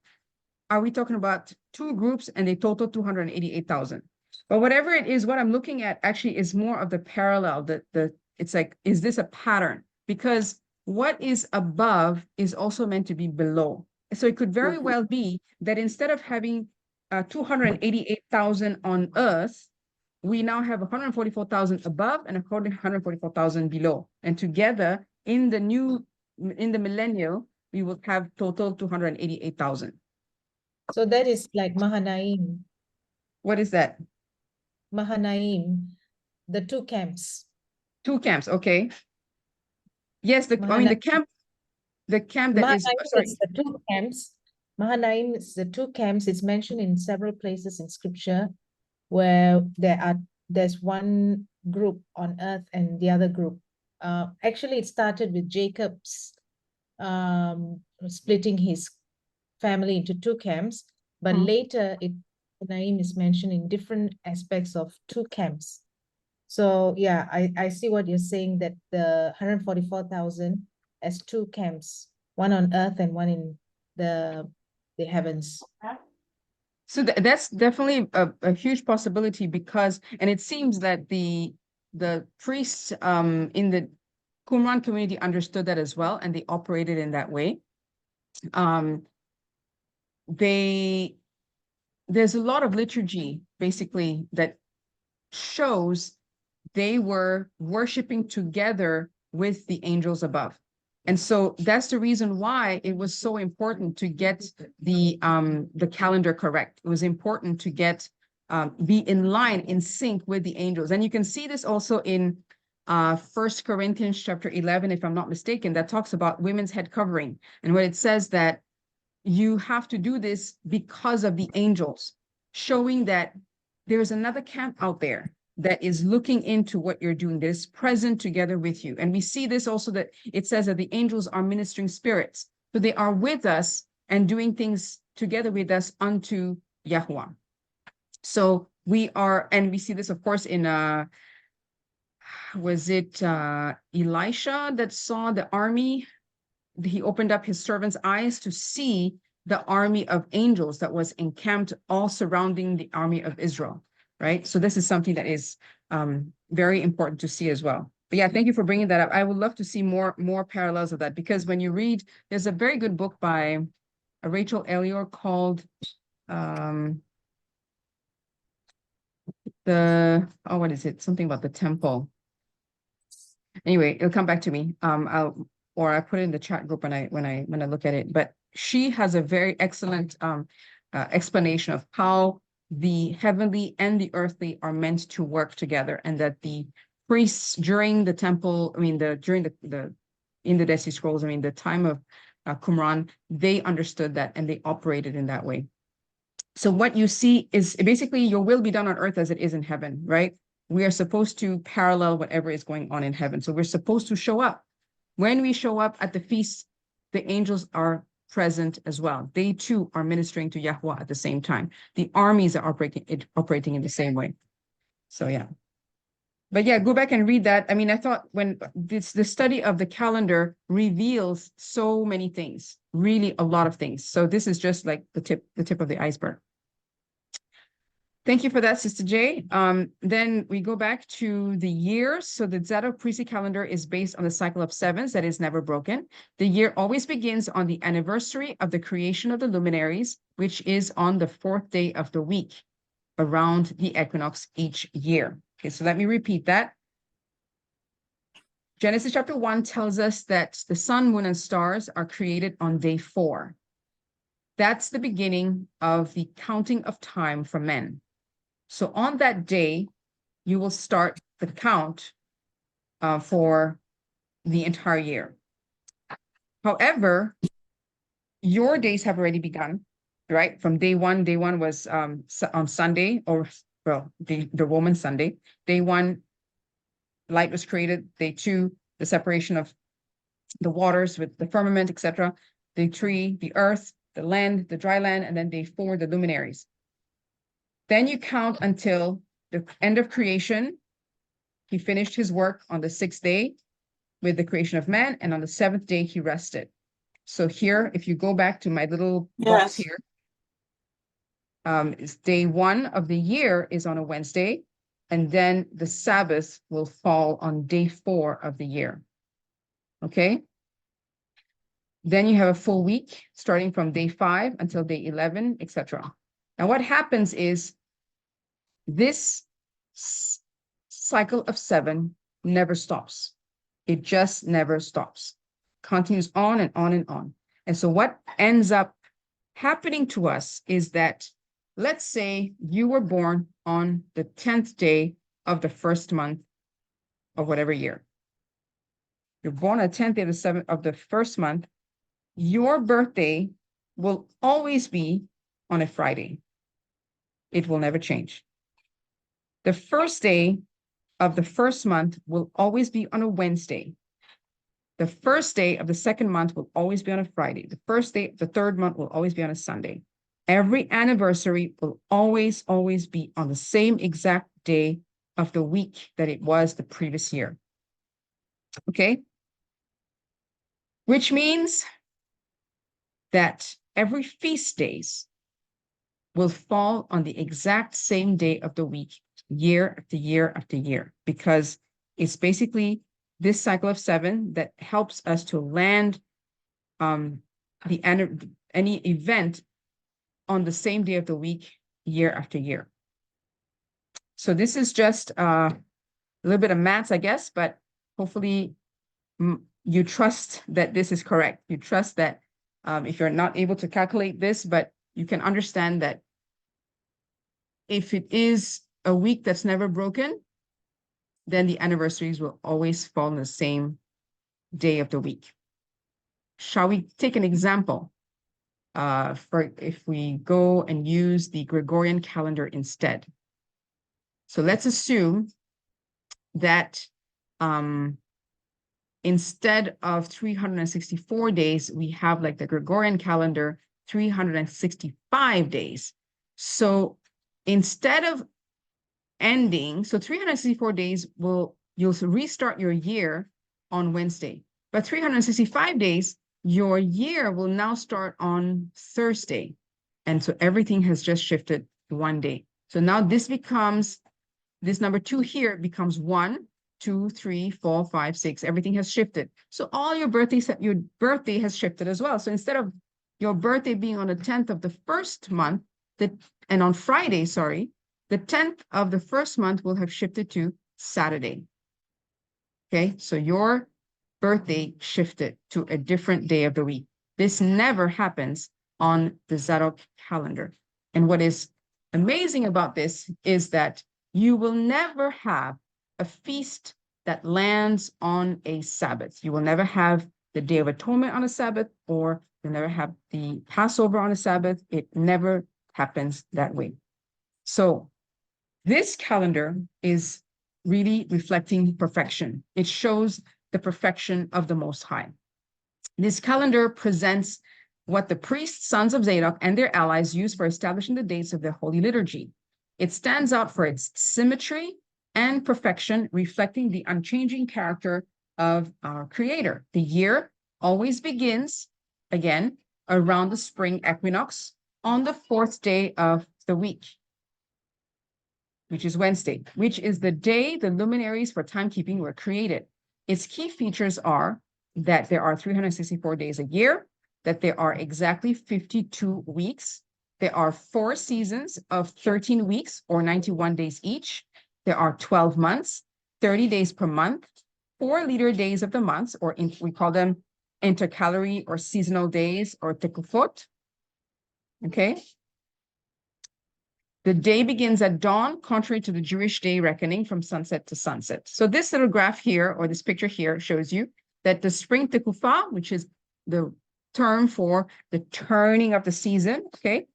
are we talking about two groups and they total 288,000? But whatever it is, what I'm looking at actually is more of the parallel, it's like, is this a pattern? Because what is above is also meant to be below. So it could very well be that instead of having 288,000 on earth, we now have 144,000 above and 144,000 below. And together in the millennial, we will have total 288,000. So that is like Mahanaim. What is that? Mahanaim, the two camps. Two camps, okay. Yes, the camp that is, Mahanaim sorry. is the two camps. Mahanaim is the two camps. It's mentioned in several places in scripture where there's one group on earth and the other group. Actually, it started with Jacob's splitting his family into two camps, but later Mahanaim is mentioned in different aspects of two camps. So yeah, I see what you're saying, that the 144,000 as two camps, one on earth and one in the heavens. So that's definitely a huge possibility because, and it seems that the priests in the Qumran community understood that as well, and they operated in that way. There's a lot of liturgy basically that shows they were worshiping together with the angels above. And so that's the reason why it was so important to get the calendar correct. It was important to get be in line, in sync with the angels. And you can see this also in 1 Corinthians chapter 11, if I'm not mistaken, that talks about women's head covering. And where it says that you have to do this because of the angels, showing that there's another camp out there that is looking into what you're doing, that is present together with you. And we see this also, that it says that the angels are ministering spirits. So they are with us and doing things together with us unto Yahuwah. So we are, and we see this, of course, in, was it Elisha that saw the army? He opened up his servant's eyes to see the army of angels that was encamped all surrounding the army of Israel. Right. So this is something that is very important to see as well. But yeah, thank you for bringing that up. I would love to see more parallels of that, because when you read, there's a very good book by Rachel Elior called what is it? Something about the temple. Anyway, it'll come back to me. I put it in the chat group when I look at it. But she has a very excellent explanation of how the heavenly and the earthly are meant to work together, and that the priests during the temple, in the Dead Sea Scrolls, the time of Qumran, they understood that and they operated in that way. So what you see is basically your will be done on earth as it is in heaven, right? We are supposed to parallel whatever is going on in heaven. So we're supposed to show up. When we show up at the feast, the angels are present as well. They too are ministering to Yahuwah at the same time. The armies are operating in the same way. So yeah. But yeah, go back and read that. I thought when the study of the calendar reveals so many things, really a lot of things. So this is just like the tip of the iceberg. Thank you for that, Sister J. Then we go back to the years. So the Zadok priestly calendar is based on the cycle of sevens that is never broken. The year always begins on the anniversary of the creation of the luminaries, which is on the 4th day of the week around the equinox each year. Okay, so let me repeat that. Genesis chapter 1 tells us that the sun, moon, and stars are created on day 4. That's the beginning of the counting of time for men. So on that day, you will start the count for the entire year. However, your days have already begun, right? From day one. Day one was on Sunday, or the Roman Sunday. Day 1, light was created. Day 2, the separation of the waters with the firmament, etc. Day 3, the earth, the land, the dry land, and then day 4, the luminaries. Then you count until the end of creation. He finished his work on the 6th day with the creation of man, and on the 7th day he rested. So here, if you go back to my little box Yes. here, is day 1 of the year is on a Wednesday, and then the Sabbath will fall on day 4 of the year. Okay. Then you have a full week starting from day 5 until day 11, etc. And what happens is this cycle of 7 never stops. It just never stops. Continues on and on and on. And so what ends up happening to us is that, let's say you were born on the 10th day of the first month of whatever year. You're born on the 10th day of the first month. Your birthday will always be on a Friday. It will never change. The first day of the first month will always be on a Wednesday. The first day of the second month will always be on a Friday. The first day of the third month will always be on a Sunday. Every anniversary will always be on the same exact day of the week that it was the previous year. Okay? Which means that every feast days will fall on the exact same day of the week, year after year after year, because it's basically this cycle of 7 that helps us to land any event on the same day of the week, year after year. So this is just a little bit of maths, I guess, but hopefully you trust that this is correct. You trust that if you're not able to calculate this, but you can understand that if it is a week that's never broken, then the anniversaries will always fall on the same day of the week. Shall we take an example? For if we go and use the Gregorian calendar instead. So let's assume that instead of 364 days, we have, like the Gregorian calendar, 365 days. So instead of ending, so 364 days you'll restart your year on Wednesday, but 365 days, your year will now start on Thursday. And so everything has just shifted 1 day. So now this number 2 here becomes 1, 2, 3, 4, 5, 6. Everything has shifted. So all your birthday has shifted as well. So instead of your birthday being on the 10th of the first month, and on Friday, sorry, the 10th of the first month will have shifted to Saturday. Okay, so your birthday shifted to a different day of the week. This never happens on the Zadok calendar. And what is amazing about this is that you will never have a feast that lands on a Sabbath. You will never have the Day of Atonement on a Sabbath, or you'll never have the Passover on a Sabbath. It never happens that way. So this calendar is really reflecting perfection. It shows the perfection of the Most High. This calendar presents what the priests, sons of Zadok, and their allies used for establishing the dates of the Holy Liturgy. It stands out for its symmetry and perfection, reflecting the unchanging character of our Creator. The year always begins, again, around the spring equinox on the 4th day of the week, which is Wednesday, which is the day the luminaries for timekeeping were created. Its key features are that there are 364 days a year, that there are exactly 52 weeks, there are 4 seasons of 13 weeks or 91 days each, there are 12 months, 30 days per month, 4 leader days of the months, or we call them intercalary or seasonal days, or tekufot. Okay. The day begins at dawn, contrary to the Jewish day reckoning from sunset to sunset. So this little graph here, or this picture here, shows you that the spring tekufa, which is the term for the turning of the season, okay?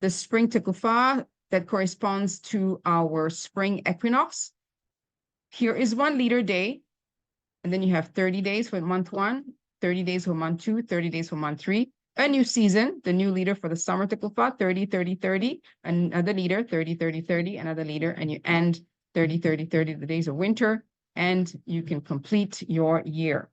The spring tekufa that corresponds to our spring equinox. Here is 1 leader day, and then you have 30 days for month 1, 30 days for month 2, 30 days for month 3. A new season, the new leader for the summer tekufa, 30, 30, 30, another leader, 30, 30, 30, another leader, and you end 30, 30, 30, the days of winter, and you can complete your year.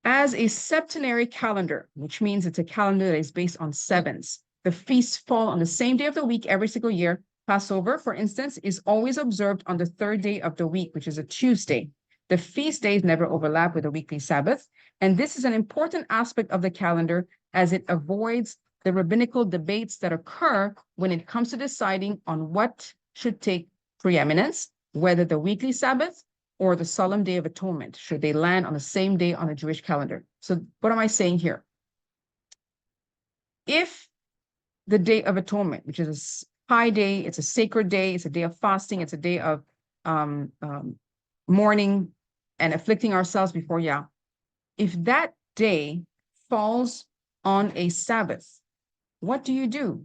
As a septenary calendar, which means it's a calendar that is based on sevens. The feasts fall on the same day of the week every single year. Passover, for instance, is always observed on the third day of the week, which is a Tuesday. The feast days never overlap with the weekly Sabbath. And this is an important aspect of the calendar as it avoids the rabbinical debates that occur when it comes to deciding on what should take preeminence, whether the weekly Sabbath or the solemn day of atonement, should they land on the same day on a Jewish calendar. So what am I saying here? If the Day of Atonement, which is a high day, it's a sacred day, it's a day of fasting, it's a day of mourning and afflicting ourselves before Yah. If that day falls on a Sabbath, what do you do?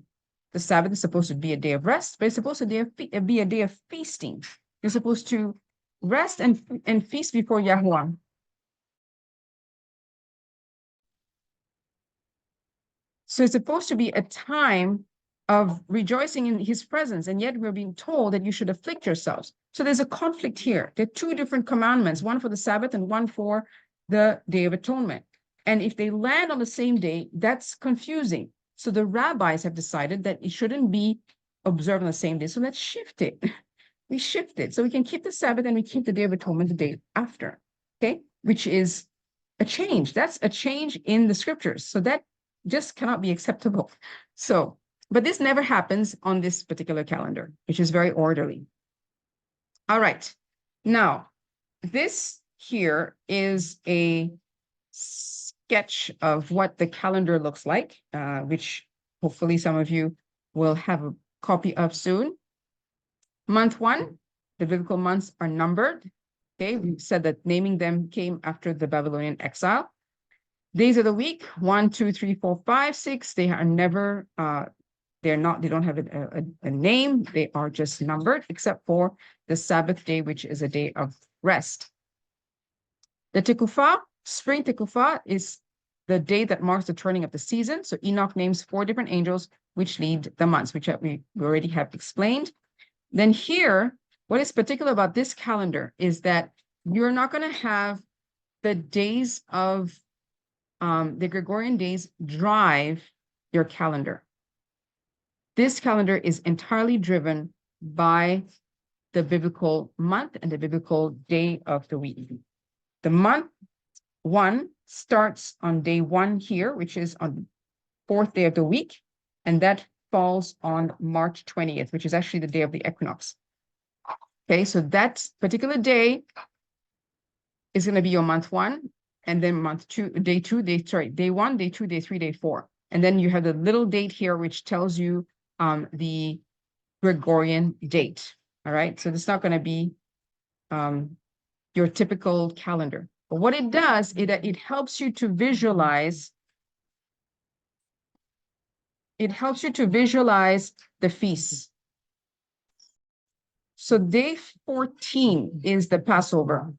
The Sabbath is supposed to be a day of rest, but it's supposed to be a day of feasting. You're supposed to rest and feast before Yahweh. So it's supposed to be a time of rejoicing in his presence, and yet we're being told that you should afflict yourselves. So there's a conflict here. There are two different commandments, one for the Sabbath and one for the Day of Atonement. And if they land on the same day, that's confusing. So the rabbis have decided that it shouldn't be observed on the same day. So let's shift it. We shift it. So we can keep the Sabbath and we keep the Day of Atonement the day after, okay? Which is a change. That's a change in the scriptures. So that just cannot be acceptable. So, but this never happens on this particular calendar, which is very orderly. All right. Now, this here is a sketch of what the calendar looks like, which hopefully some of you will have a copy of soon. Month one, the biblical months are numbered. Okay, we said that naming them came after the Babylonian exile. Days of the week, 1, 2, 3, 4, 5, 6. They are never, they don't have a name. They are just numbered, except for the Sabbath day, which is a day of rest. The Tekufah, spring Tekufah, is the day that marks the turning of the season. So Enoch names 4 different angels, which lead the months, which we already have explained. Then here, what is particular about this calendar is that you're not going to have the days of the Gregorian days drive your calendar. This calendar is entirely driven by the biblical month and the biblical day of the week. The month 1 starts on day 1 here, which is on the 4th day of the week, and that falls on March 20th, which is actually the day of the equinox. Okay, so that particular day is going to be your month 1, and then month 2, day 1, day 2, day 3, day 4. And then you have the little date here, which tells you the Gregorian date. All right, so it's not going to be your typical calendar. But what it does is that it helps you to visualize. It helps you to visualize the feasts. So day 14 is the Passover.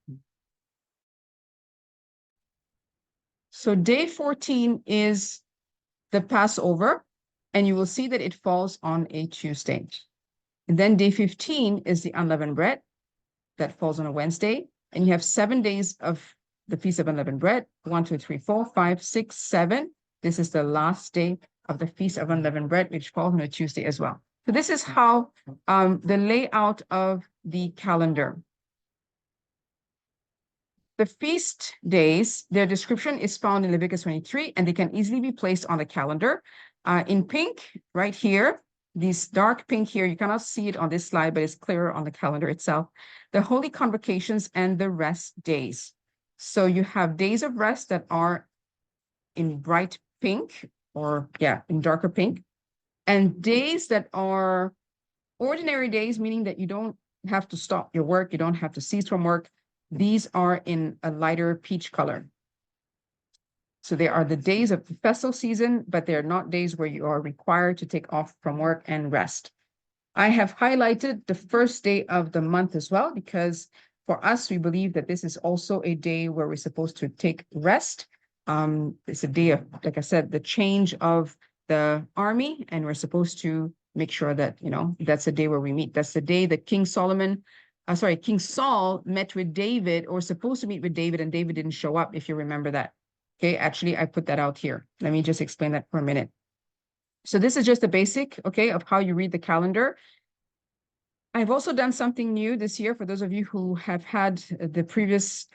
So day 14 is the Passover, and you will see that it falls on a Tuesday. And then day 15 is the unleavened bread that falls on a Wednesday. And you have 7 days of the Feast of Unleavened Bread, 1, 2, 3, 4, 5, 6, 7. This is the last day of the Feast of Unleavened Bread, which falls on a Tuesday as well. So this is how the layout of the calendar. The feast days, their description is found in Leviticus 23, and they can easily be placed on the calendar. In pink, right here, this dark pink here, you cannot see it on this slide, but it's clearer on the calendar itself. The holy convocations and the rest days. So you have days of rest that are in bright pink, or in darker pink, and days that are ordinary days, meaning that you don't have to stop your work, you don't have to cease from work. These are in a lighter peach color. So they are the days of the festal season, but they're not days where you are required to take off from work and rest. I have highlighted the first day of the month as well, because for us, we believe that this is also a day where we're supposed to take rest. It's a day of, like I said, the change of the army, and we're supposed to make sure that, that's the day where we meet. That's the day that King Saul met with David, or was supposed to meet with David, and David didn't show up, if you remember that. Okay, actually, I put that out here. Let me just explain that for a minute. So this is just the basic, okay, of how you read the calendar. I've also done something new this year for those of you who have had the previous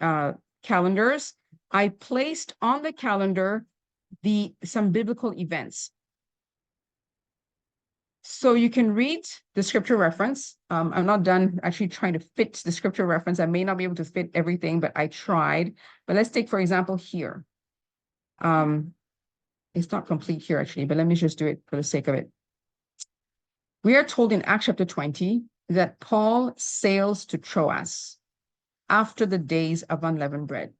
calendars. I placed on the calendar some biblical events. So you can read the scripture reference. I'm not done actually trying to fit the scripture reference. I may not be able to fit everything, but I tried. But let's take, for example, here. It's not complete here actually, but let me just do it for the sake of it. We are told in Acts chapter 20 that Paul sails to Troas after the days of unleavened bread.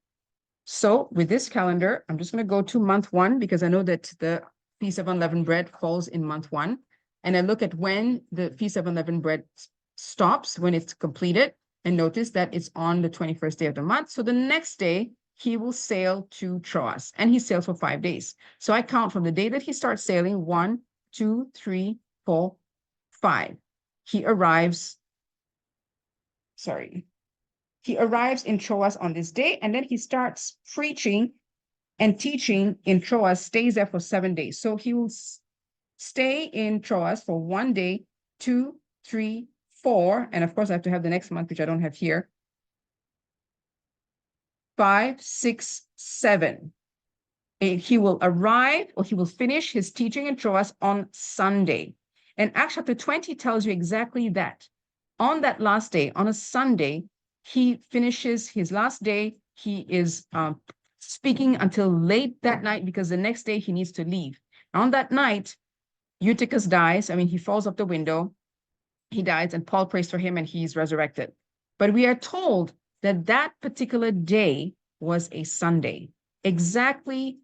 So with this calendar, I'm just going to go to month 1 because I know that the Feast of Unleavened Bread falls in month 1. And I look at when the Feast of Unleavened Bread stops, when it's completed, and notice that it's on the 21st day of the month. So the next day, he will sail to Troas, and he sails for 5 days. So I count from the day that he starts sailing, 1, 2, 3, 4, 5. He arrives in Troas on this day, and then he starts preaching and teaching in Troas, stays there for 7 days. So he will stay in Troas for 1 day, 2, 3, 4, and of course I have to have the next month, which I don't have here, 5, 6, 7. And he will arrive, or he will finish his teaching in Troas on Sunday. And Acts chapter 20 tells you exactly that. On that last day, on a Sunday, he finishes his last day. He is speaking until late that night because the next day he needs to leave. On that night, Eutychus dies. I mean, he falls off the window. He dies, and Paul prays for him, and he's resurrected. But we are told that that particular day was a Sunday. Exactly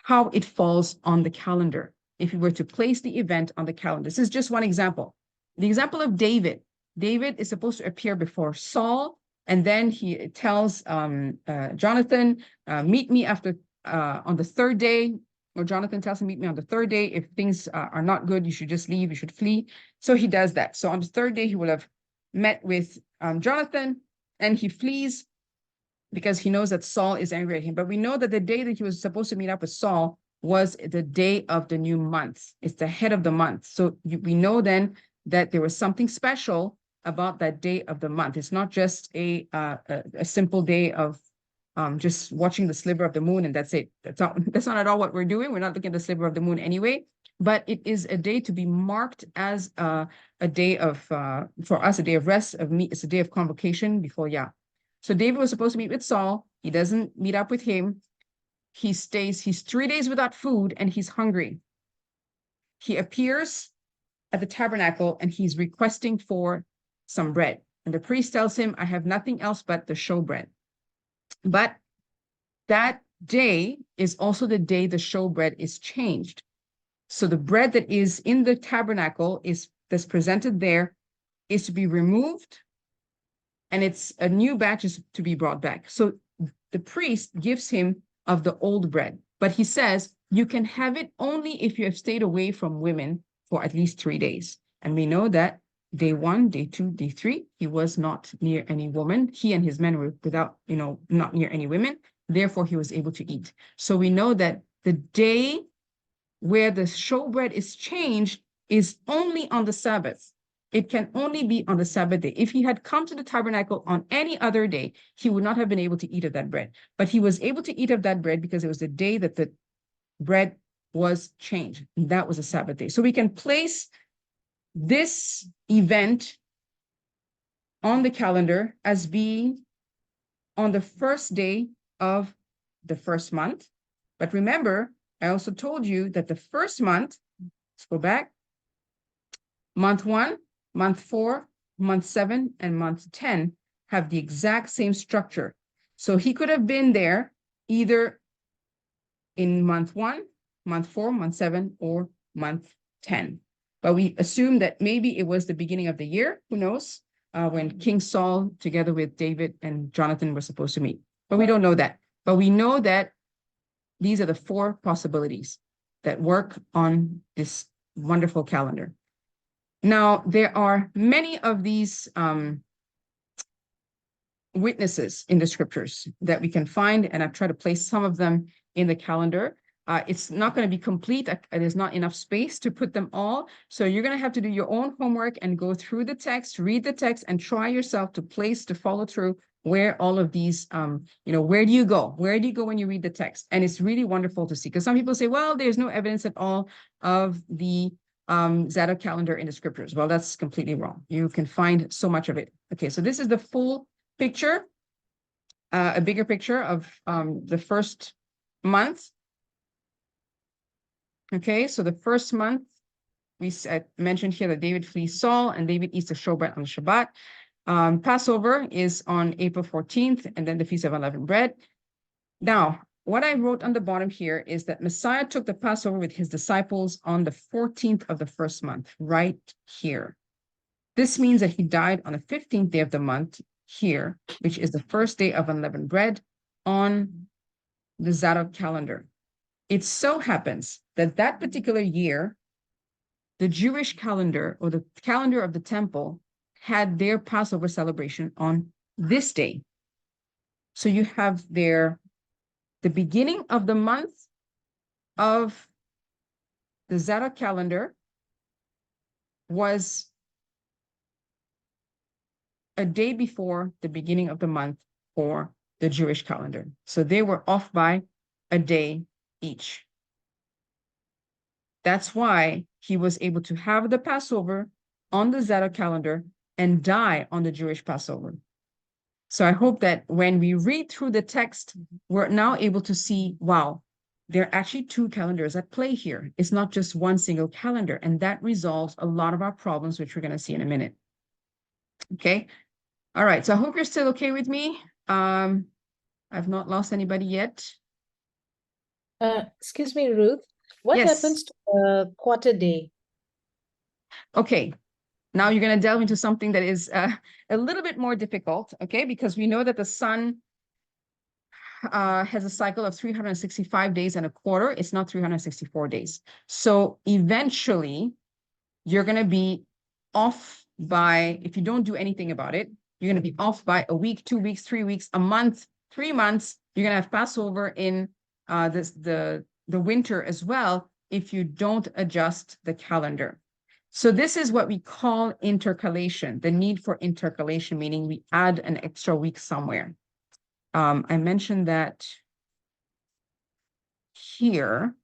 how it falls on the calendar. If you were to place the event on the calendar, this is just one example. The example of David. David is supposed to appear before Saul, and then he tells Jonathan, meet me after on the 3rd day, or Jonathan tells him, meet me on the 3rd day. If things are not good, you should just leave, you should flee. So he does that. So on the 3rd day, he will have met with Jonathan, and he flees because he knows that Saul is angry at him. But we know that the day that he was supposed to meet up with Saul was the day of the new month. It's the head of the month. So we know then that there was something special about that day of the month. It's not just a simple day of just watching the sliver of the moon and that's it. That's not at all what we're doing. We're not looking at the sliver of the moon anyway. But it is a day to be marked as a day of, for us, a day of rest, it's a day of convocation before Yah. So David was supposed to meet with Saul. He doesn't meet up with him. He's 3 days without food and he's hungry. He appears at the tabernacle and he's requesting for some bread. And the priest tells him, I have nothing else but the showbread. But that day is also the day the showbread is changed. So the bread that is in the tabernacle that's presented there is to be removed, and it's a new batch is to be brought back. So the priest gives him of the old bread, but he says, you can have it only if you have stayed away from women for at least 3 days. And we know that day 1, day 2, day 3, he was not near any woman. He and his men were not near any women. Therefore, he was able to eat. So we know that the day where the showbread is changed is only on the Sabbath. It can only be on the Sabbath day. If he had come to the tabernacle on any other day, he would not have been able to eat of that bread. But he was able to eat of that bread because it was the day that the bread was changed. And that was a Sabbath day. So we can place this event on the calendar as being on the first day of the first month. But remember, I also told you that the first month, let's go back, month 1, month 4, month 7, and month 10 have the exact same structure. So he could have been there either in month 1, month 4, month 7, or month 10. But we assume that maybe it was the beginning of the year, who knows, when King Saul together with David and Jonathan were supposed to meet. But we don't know that. But we know that these are the 4 possibilities that work on this wonderful calendar. Now, there are many of these witnesses in the scriptures that we can find, and I've tried to place some of them in the calendar. It's not going to be complete. There's not enough space to put them all. So you're going to have to do your own homework and go through the text, read the text, and try yourself to follow through where all of these, where do you go? Where do you go when you read the text? And it's really wonderful to see, because some people say, well, there's no evidence at all of the Zadok calendar in the scriptures. Well, that's completely wrong. You can find so much of it. Okay, so this is the full picture, a bigger picture of the first month. Okay, so the first month, we mentioned here that David flees Saul and David eats the showbread on the Shabbat. Passover is on April 14th, and then the Feast of Unleavened Bread. Now, what I wrote on the bottom here is that Messiah took the Passover with his disciples on the 14th of the first month, right here. This means that he died on the 15th day of the month here, which is the first day of unleavened bread on the Zadok calendar. It so happens that that particular year, the Jewish calendar, or the calendar of the temple, had their Passover celebration on this day. So you have the beginning of the month of the Zadok calendar was a day before the beginning of the month for the Jewish calendar. So they were off by a day each. That's why he was able to have the Passover on the Zadok calendar and die on the Jewish Passover. So I hope that when we read through the text, we're now able to see, wow, there are actually two calendars at play here. It's not just one single calendar, and that resolves a lot of our problems, which we're going to see in a minute. Okay. All right. So I hope you're still okay with me. I've not lost anybody yet. Excuse me, Ruth. What Yes. happens to quarter day? Okay. Now you're going to delve into something that is a little bit more difficult, okay? Because we know that the sun has a cycle of 365 days and a quarter. It's not 364 days. So eventually, you're going to be off by, if you don't do anything about it, you're going to be off by a week, 2 weeks, 3 weeks, a month, 3 months. You're going to have Passover in the winter as well if you don't adjust the calendar. So this is what we call intercalation, the need for intercalation, meaning we add an extra week somewhere. I mentioned that here.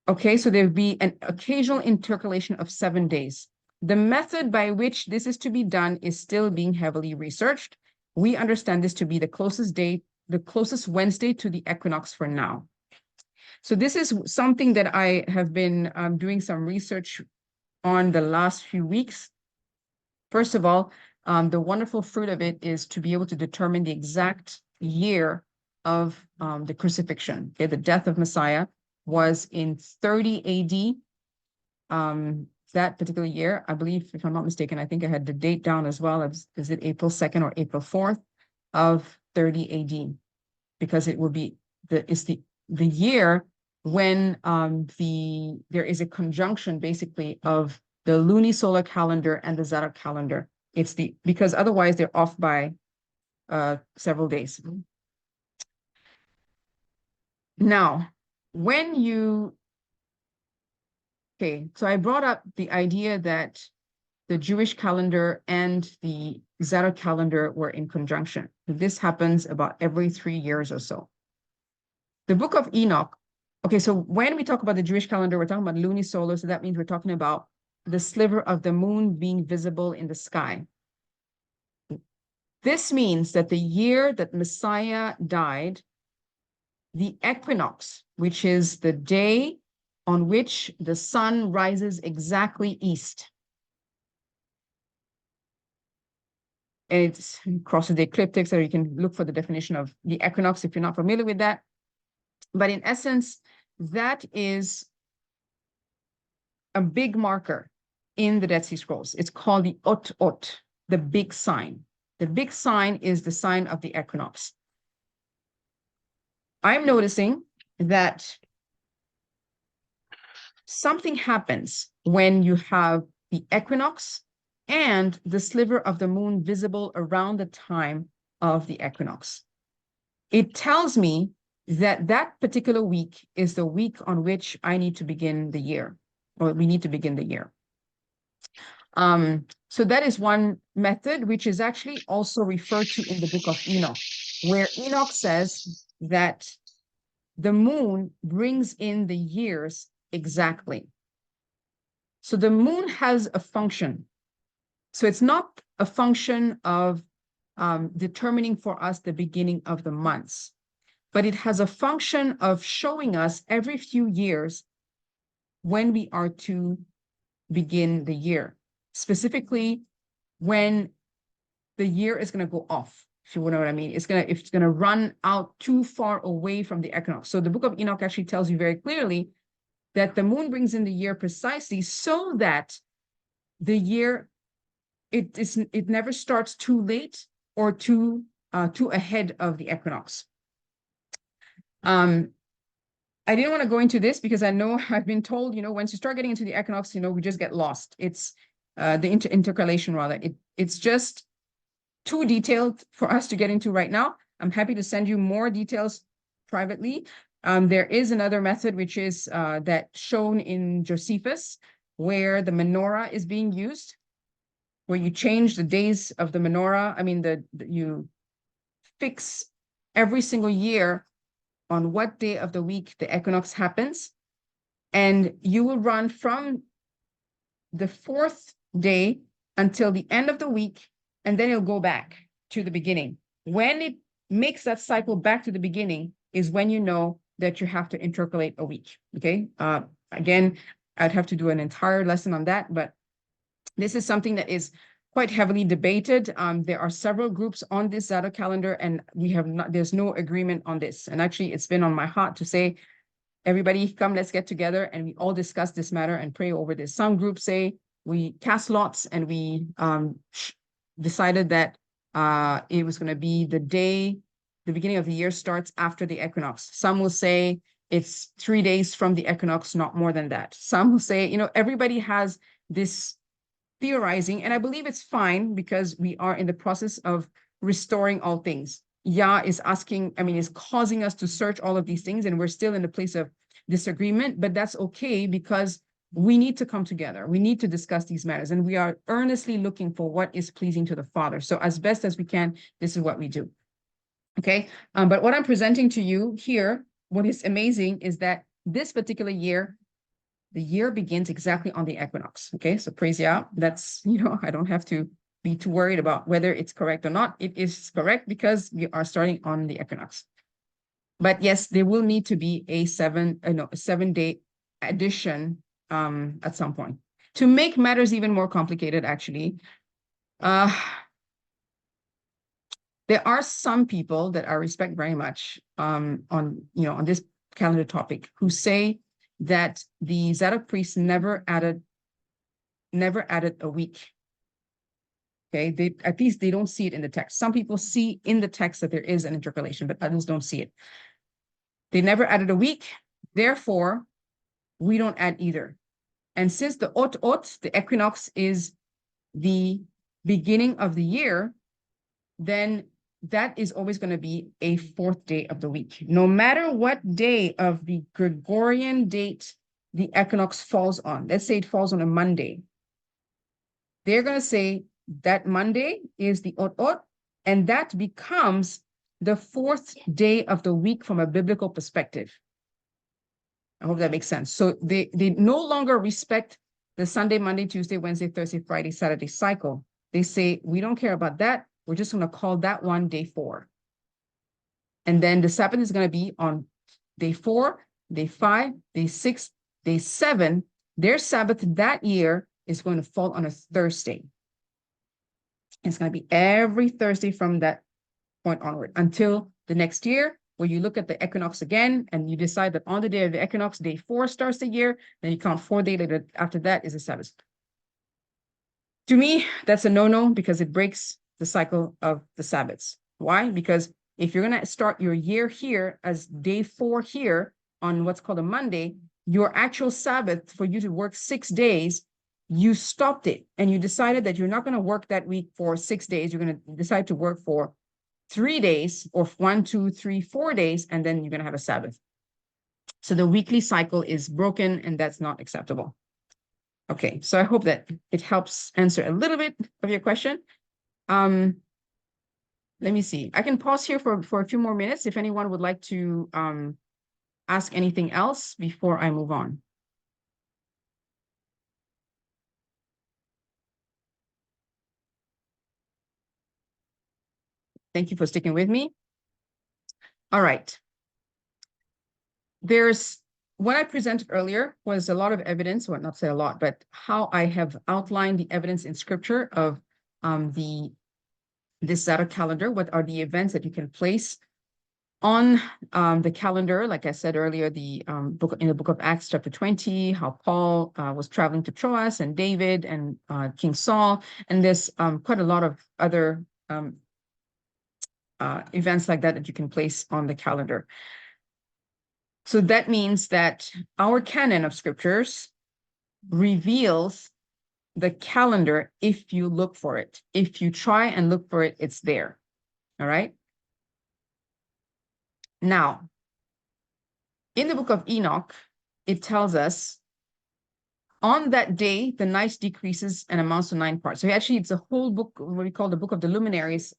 Okay, so there would be an occasional intercalation of 7 days. The method by which this is to be done is still being heavily researched. We understand this to be the closest date, the closest Wednesday to the equinox for now. So this is something that I have been doing some research on the last few weeks. First of all, the wonderful fruit of it is to be able to determine the exact year of the crucifixion. Okay, the death of Messiah was in 30 AD. That particular year, I believe, if I'm not mistaken, I think I had the date down as well. Is it April 2nd or April 4th of 30 AD? Because it will be the year when there is a conjunction basically of the lunisolar calendar and the Zadok calendar. Because otherwise they're off by several days. Now, so I brought up the idea that the Jewish calendar and the Zadok calendar were in conjunction. This happens about every 3 years or so. The book of Enoch, okay, so when we talk about the Jewish calendar, we're talking about lunisolar, so that means we're talking about the sliver of the moon being visible in the sky. This means that the year that Messiah died, the equinox, which is the day on which the sun rises exactly east, and it crosses the ecliptic, so you can look for the definition of the equinox if you're not familiar with that. But in essence, that is a big marker in the Dead Sea Scrolls. It's called the Ot, the big sign. The big sign is the sign of the equinox. I'm noticing that something happens when you have the equinox and the sliver of the moon visible around the time of the equinox. It tells me that that particular week is the week on which I need to begin the year, or we need to begin the year. So that is one method, which is actually also referred to in the book of Enoch, where Enoch says that the moon brings in the years exactly. So the moon has a function. So it's not a function of determining for us the beginning of the months, but it has a function of showing us every few years when we are to begin the year, specifically when the year is going to go off, if you know what I mean. It's going to run out too far away from the equinox. So the book of Enoch actually tells you very clearly that the moon brings in the year precisely so that the year, it never starts too late or too ahead of the equinox. I didn't want to go into this because I know I've been told, once you start getting into the equinox, we just get lost. It's the intercalation rather. It's just too detailed for us to get into right now. I'm happy to send you more details privately. There is another method, which is that shown in Josephus, where the menorah is being used, where you change the days of the menorah. I mean, you fix every single year on what day of the week the equinox happens, and you will run from the 4th day until the end of the week, and then it'll go back to the beginning. When it makes that cycle back to the beginning is when you know that you have to intercalate a week, okay? Again, I'd have to do an entire lesson on that, but this is something that is quite heavily debated. There are several groups on this Zadok calendar, and there's no agreement on this. And actually, it's been on my heart to say, everybody come, let's get together and we all discuss this matter and pray over this. Some groups say we cast lots and we decided that it was going to be the beginning of the year starts after the equinox. Some will say it's 3 days from the equinox, not more than that. Some will say, everybody has this theorizing, and I believe it's fine because we are in the process of restoring all things. Yah is causing us to search all of these things, and we're still in the place of disagreement, but that's okay because we need to come together. We need to discuss these matters, and we are earnestly looking for what is pleasing to the Father. So as best as we can, this is what we do. Okay, but what I'm presenting to you here, what is amazing is that this particular year, the year begins exactly on the equinox. Okay, so praise Yah. That's, I don't have to be too worried about whether it's correct or not. It is correct because we are starting on the equinox. But yes, there will need to be a 7-day addition at some point. To make matters even more complicated, actually, there are some people that I respect very much on this calendar topic who say that the Zadok priests never added a week. Okay, at least they don't see it in the text. Some people see in the text that there is an intercalation, but others don't see it. They never added a week, therefore, we don't add either. And since the Ot, the equinox, is the beginning of the year, then that is always going to be a 4th day of the week. No matter what day of the Gregorian date the equinox falls on, let's say it falls on a Monday, they're going to say that Monday is the Ot, and that becomes the 4th day of the week from a biblical perspective. I hope that makes sense. So they no longer respect the Sunday, Monday, Tuesday, Wednesday, Thursday, Friday, Saturday cycle. They say, we don't care about that. We're just going to call that one day 4. And then the Sabbath is going to be on day 4, day 5, day 6, day 7. Their Sabbath that year is going to fall on a Thursday. It's going to be every Thursday from that point onward until the next year, where you look at the equinox again and you decide that on the day of the equinox, day 4 starts the year, then you count 4 days later after that is a Sabbath. To me, that's a no-no because it breaks the cycle of the Sabbaths. Why? Because if you're going to start your year here as day 4 here on what's called a Monday, your actual Sabbath for you to work 6 days, you stopped it and you decided that you're not going to work that week for 6 days, you're going to decide to work for 3 days or 1, 2, 3, 4 days, and then you're going to have a Sabbath. So the weekly cycle is broken, and that's not acceptable. Okay, so I hope that it helps answer a little bit of your question. Let me see. I can pause here for a few more minutes if anyone would like to ask anything else before I move on. Thank you for sticking with me. All right. What I presented earlier was a lot of evidence, well, not say a lot, but how I have outlined the evidence in scripture of this Zadok calendar. What are the events that you can place on the calendar? Like I said earlier, in the book of Acts, chapter 20, how Paul was traveling to Troas, and David and King Saul, and there's quite a lot of other events like that you can place on the calendar. So that means that our canon of scriptures reveals the calendar if you look for it. If you try and look for it, it's there. All right. Now, in the book of Enoch, it tells us on that day, the night decreases and amounts to 9 parts. So actually, it's a whole book, what we call the book of the luminaries.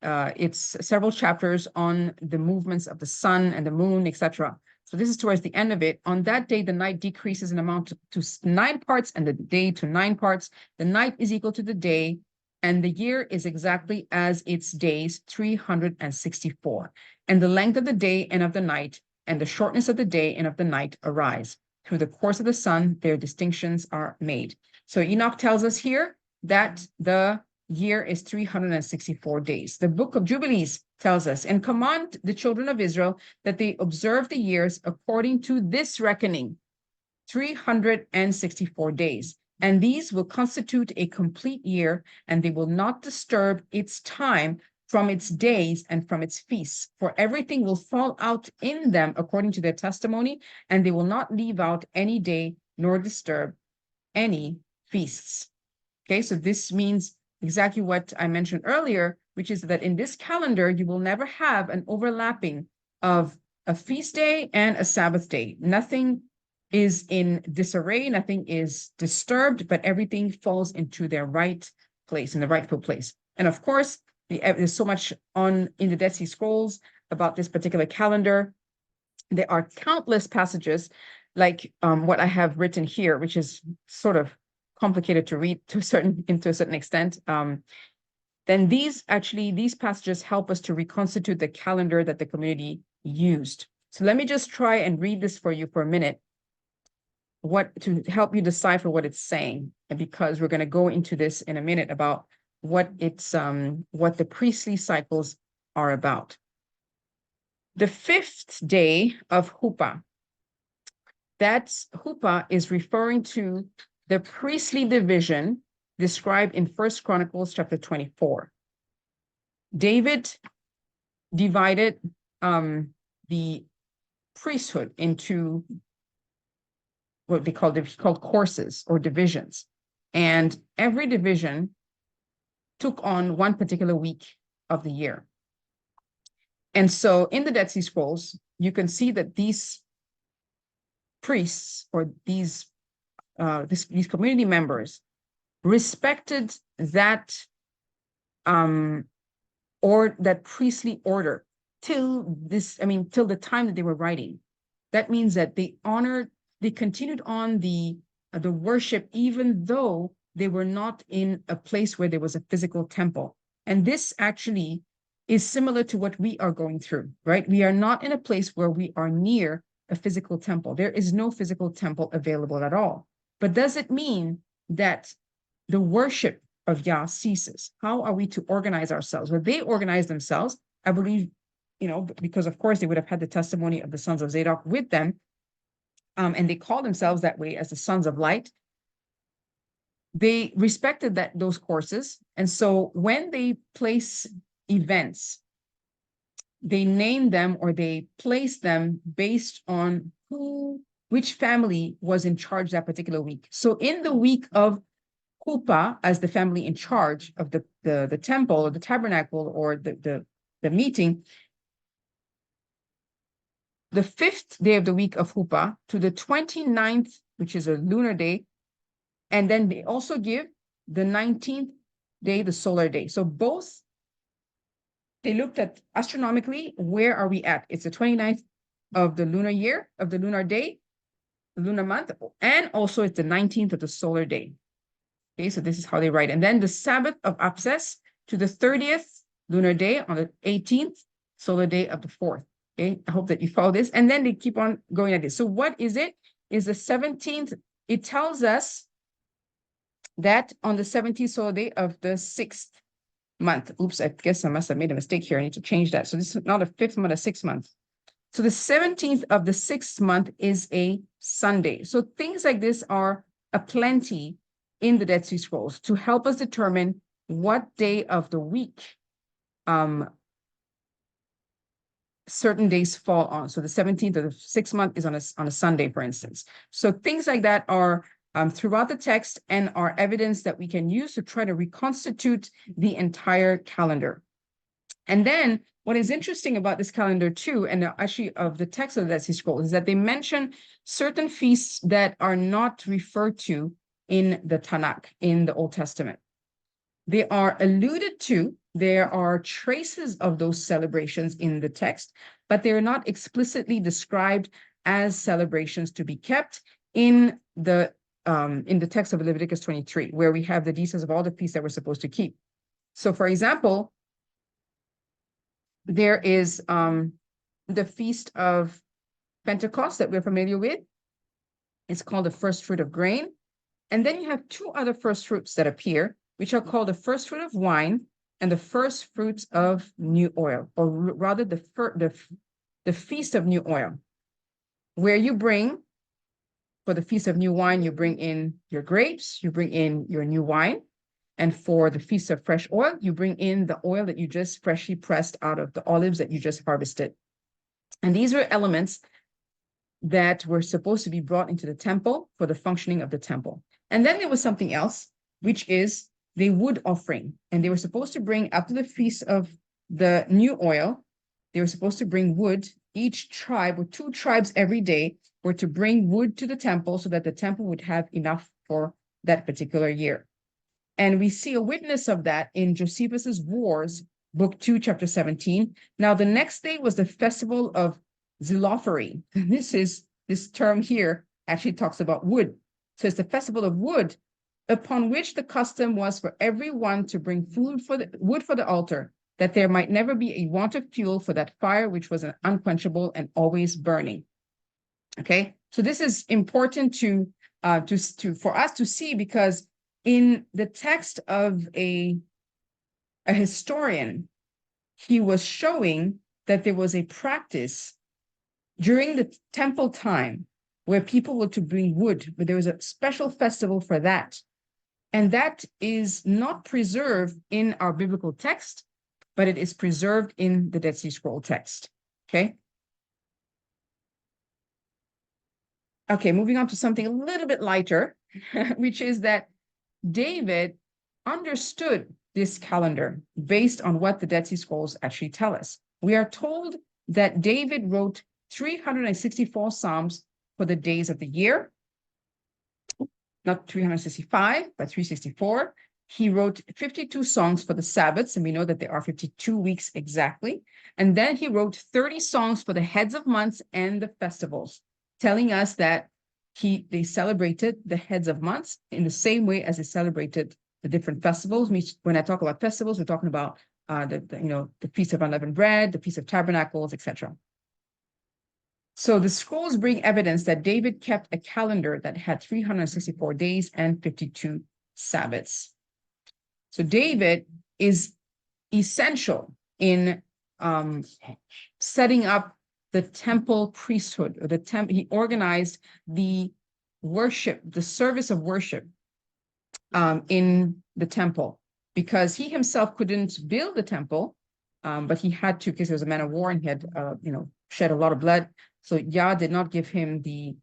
It's several chapters on the movements of the sun and the moon, etc. So this is towards the end of it. On that day, the night decreases in amount to 9 parts and the day to 9 parts. The night is equal to the day, and the year is exactly as its days, 364. And the length of the day and of the night, and the shortness of the day and of the night arise. Through the course of the sun, their distinctions are made. So Enoch tells us here that the year is 364 days. The book of Jubilees tells us, and command the children of Israel that they observe the years according to this reckoning, 364 days. And these will constitute a complete year, and they will not disturb its time from its days and from its feasts, for everything will fall out in them according to their testimony, and they will not leave out any day nor disturb any feasts. Okay, so this means exactly what I mentioned earlier, which is that in this calendar, you will never have an overlapping of a feast day and a Sabbath day. Nothing is in disarray, nothing is disturbed, but everything falls into their right place, in the rightful place. And of course, there's so much in the Dead Sea Scrolls about this particular calendar. There are countless passages like what I have written here, which is sort of complicated to read to a certain extent. Then these passages help us to reconstitute the calendar that the community used. So let me just try and read this for you for a minute, to help you decipher what it's saying, and because we're going to go into this in a minute about what the priestly cycles are about. The 5th day of Hupa. That's Hupa is referring to the priestly division described in 1 Chronicles chapter 24. David divided the priesthood into what they called courses or divisions. And every division took on one particular week of the year. And so in the Dead Sea Scrolls, you can see that these priests or these community members respected that or that priestly order till the time that they were writing. That means that they continued on the worship, even though they were not in a place where there was a physical temple. And this actually is similar to what we are going through, right? We are not in a place where we are near a physical temple. There is no physical temple available at all. But does it mean that the worship of Yah ceases? How are we to organize ourselves? Well, they organized themselves, I believe, because of course they would have had the testimony of the sons of Zadok with them, and they called themselves that way as the sons of light. They respected those courses, and so when they place events, they name them or they place them based on who which family was in charge that particular week. So in the week of Hupa, as the family in charge of the temple or the tabernacle or the meeting, the 5th day of the week of Hupa to the 29th, which is a lunar day, and then they also give the 19th day, the solar day. So both, they looked at astronomically, where are we at? It's the 29th of the lunar year, of the lunar day, the lunar month, and also it's the 19th of the solar day. Okay, so this is how they write. And then the Sabbath of Abscess to the 30th lunar day on the 18th solar day of the 4th. Okay, I hope that you follow this. And then they keep on going like this. So what is it? Is the 17th, it tells us that on the 17th solar day of the 6th month. Oops, I guess I must have made a mistake here. I need to change that. So this is not a 5th month, a 6th month. So the 17th of the 6th month is a Sunday. So things like this are aplenty in the Dead Sea Scrolls to help us determine what day of the week certain days fall on. So the 17th of the 6th month is on a Sunday, for instance. So things like that are throughout the text and are evidence that we can use to try to reconstitute the entire calendar. And then what is interesting about this calendar too, and actually of the text of the Dead Sea Scrolls, is that they mention certain feasts that are not referred to in the Tanakh, in the Old Testament. They are alluded to. There are traces of those celebrations in the text, but they are not explicitly described as celebrations to be kept in the text of Leviticus 23, where we have the details of all the feasts that we're supposed to keep. So, for example, there is the Feast of Pentecost that we're familiar with. It's called the first fruit of grain. And then you have two other first fruits that appear, which are called the first fruit of wine and the first fruits of new oil, or rather the Feast of New Oil, where you bring, for the Feast of New Wine, you bring in your grapes, you bring in your new wine. And for the Feast of Fresh Oil, you bring in the oil that you just freshly pressed out of the olives that you just harvested. And these are elements that were supposed to be brought into the temple for the functioning of the temple. And then there was something else, which is the wood offering. And they were supposed to bring, after the Feast of the New Oil, they were supposed to bring wood. Each tribe, or 2 tribes every day, were to bring wood to the temple so that the temple would have enough for that particular year. And we see a witness of that in Josephus's Wars, book 2, chapter 17. Now, the next day was the festival of Zilophory. This term here actually talks about wood. So it's the festival of wood, upon which the custom was for everyone to bring wood for the altar, that there might never be a want of fuel for that fire, which was an unquenchable and always burning. Okay, so this is important for us to see, because in the text of a historian, he was showing that there was a practice during the temple time where people were to bring wood, but there was a special festival for that. And that is not preserved in our biblical text, but it is preserved in the Dead Sea Scroll text. Okay. Okay, moving on to something a little bit lighter, which is that David understood this calendar based on what the Dead Sea Scrolls actually tell us. We are told that David wrote 364 Psalms for the days of the year, not 365, but 364. He wrote 52 songs for the Sabbaths, and we know that there are 52 weeks exactly. And then he wrote 30 songs for the heads of months and the festivals, telling us that they celebrated the heads of months in the same way as they celebrated the different festivals. When I talk about festivals, we're talking about the Feast of Unleavened Bread, the Feast of Tabernacles, etc. So the scrolls bring evidence that David kept a calendar that had 364 days and 52 Sabbaths. So David is essential in setting up the temple priesthood, or he organized the worship, the service of worship in the temple, because he himself couldn't build the temple, but he had to, because he was a man of war and he had, shed a lot of blood. So Yah did not give him the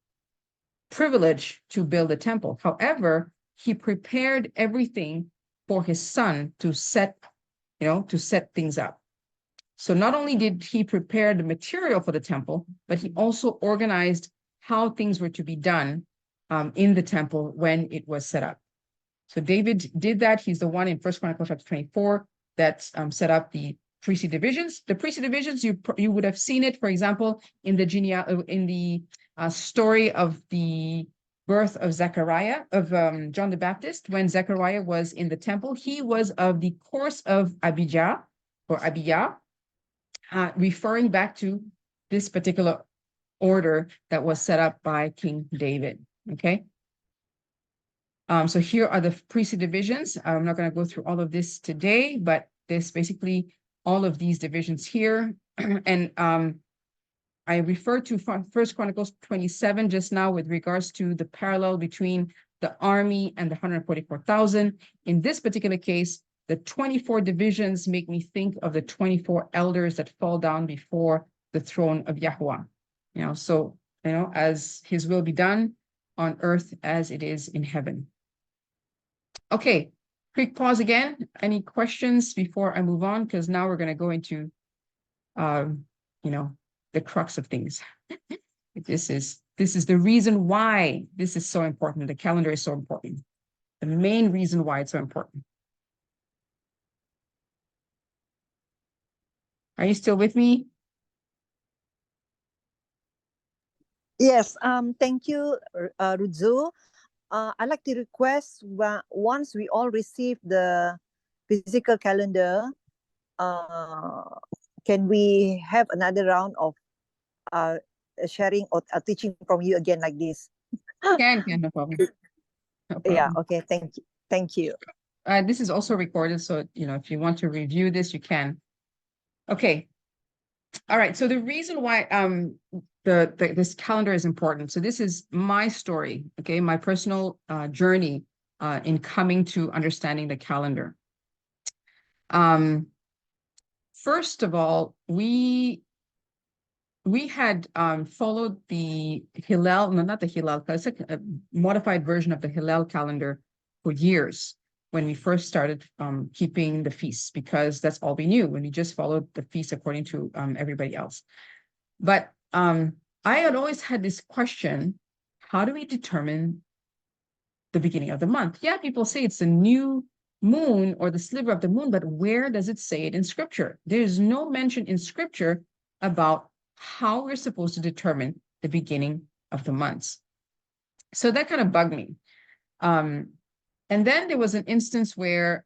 privilege to build a temple. However, he prepared everything for his son to set things up. So not only did he prepare the material for the temple, but he also organized how things were to be done in the temple when it was set up. So David did that. He's the one in 1 Chronicles chapter 24 that set up the priestly divisions. The priestly divisions, you would have seen it, for example, in the story of the birth of Zechariah, of John the Baptist. When Zechariah was in the temple, he was of the course of Abijah, referring back to this particular order that was set up by King David. Okay. So here are the priestly divisions. I'm not going to go through all of this today, but there's basically all of these divisions here. And I referred to 1 Chronicles 27 just now with regards to the parallel between the army and the 144,000. In this particular case, the 24 divisions make me think of the 24 elders that fall down before the throne of Yahweh. So, as his will be done on earth as it is in heaven. Okay, quick pause again. Any questions before I move on? Because now we're going to go into, the crux of things. This is the reason why this is so important. The calendar is so important. The main reason why it's so important. Are you still with me? Yes, thank you, Rudzo. I'd like to request once we all receive the physical calendar, can we have another round of sharing or teaching from you again like this? Can, no problem. No problem. Yeah, okay, thank you. This is also recorded, so if you want to review this, you can. Okay. All right. So the reason why this calendar is important. So this is my story, okay, my personal journey in coming to understanding the calendar. First of all, we had followed the Hillel, no, not the Hillel, it's a modified version of the Hillel calendar for years when we first started keeping the feasts, because that's all we knew when we just followed the feasts according to everybody else. But I had always had this question: how do we determine the beginning of the month? Yeah, people say it's the new moon or the sliver of the moon, but where does it say it in scripture? There's no mention in scripture about how we're supposed to determine the beginning of the months. So that kind of bugged me. And then there was an instance where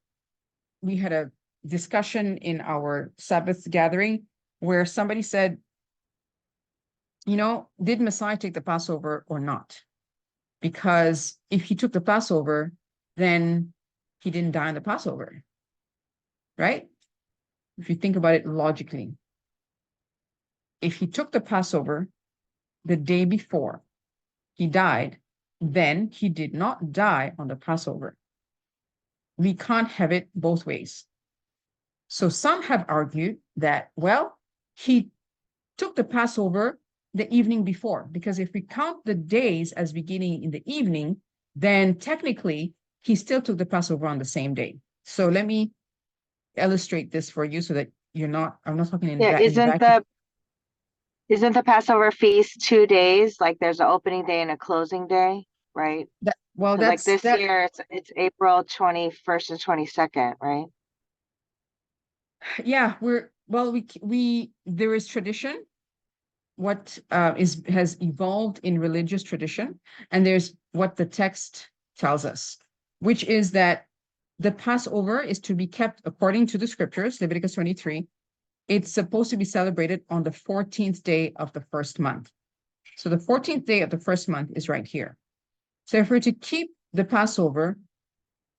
we had a discussion in our Sabbath gathering where somebody said, did Messiah take the Passover or not? Because if he took the Passover, then he didn't die on the Passover, right? If you think about it logically. If he took the Passover the day before he died, then he did not die on the Passover. We can't have it both ways. So some have argued that, well, he took the Passover the evening before, because if we count the days as beginning in the evening, then technically he still took the Passover on the same day. So let me illustrate this for you so that I'm not talking in Isn't the Passover feast 2 days? Like there's an opening day and a closing day, right? Like this year, it's April 21st and 22nd, right? Yeah, there is tradition. What has evolved in religious tradition, and there's what the text tells us, which is that the Passover is to be kept according to the scriptures, Leviticus 23. It's supposed to be celebrated on the 14th day of the first month. So the 14th day of the first month is right here. So if we're to keep the Passover,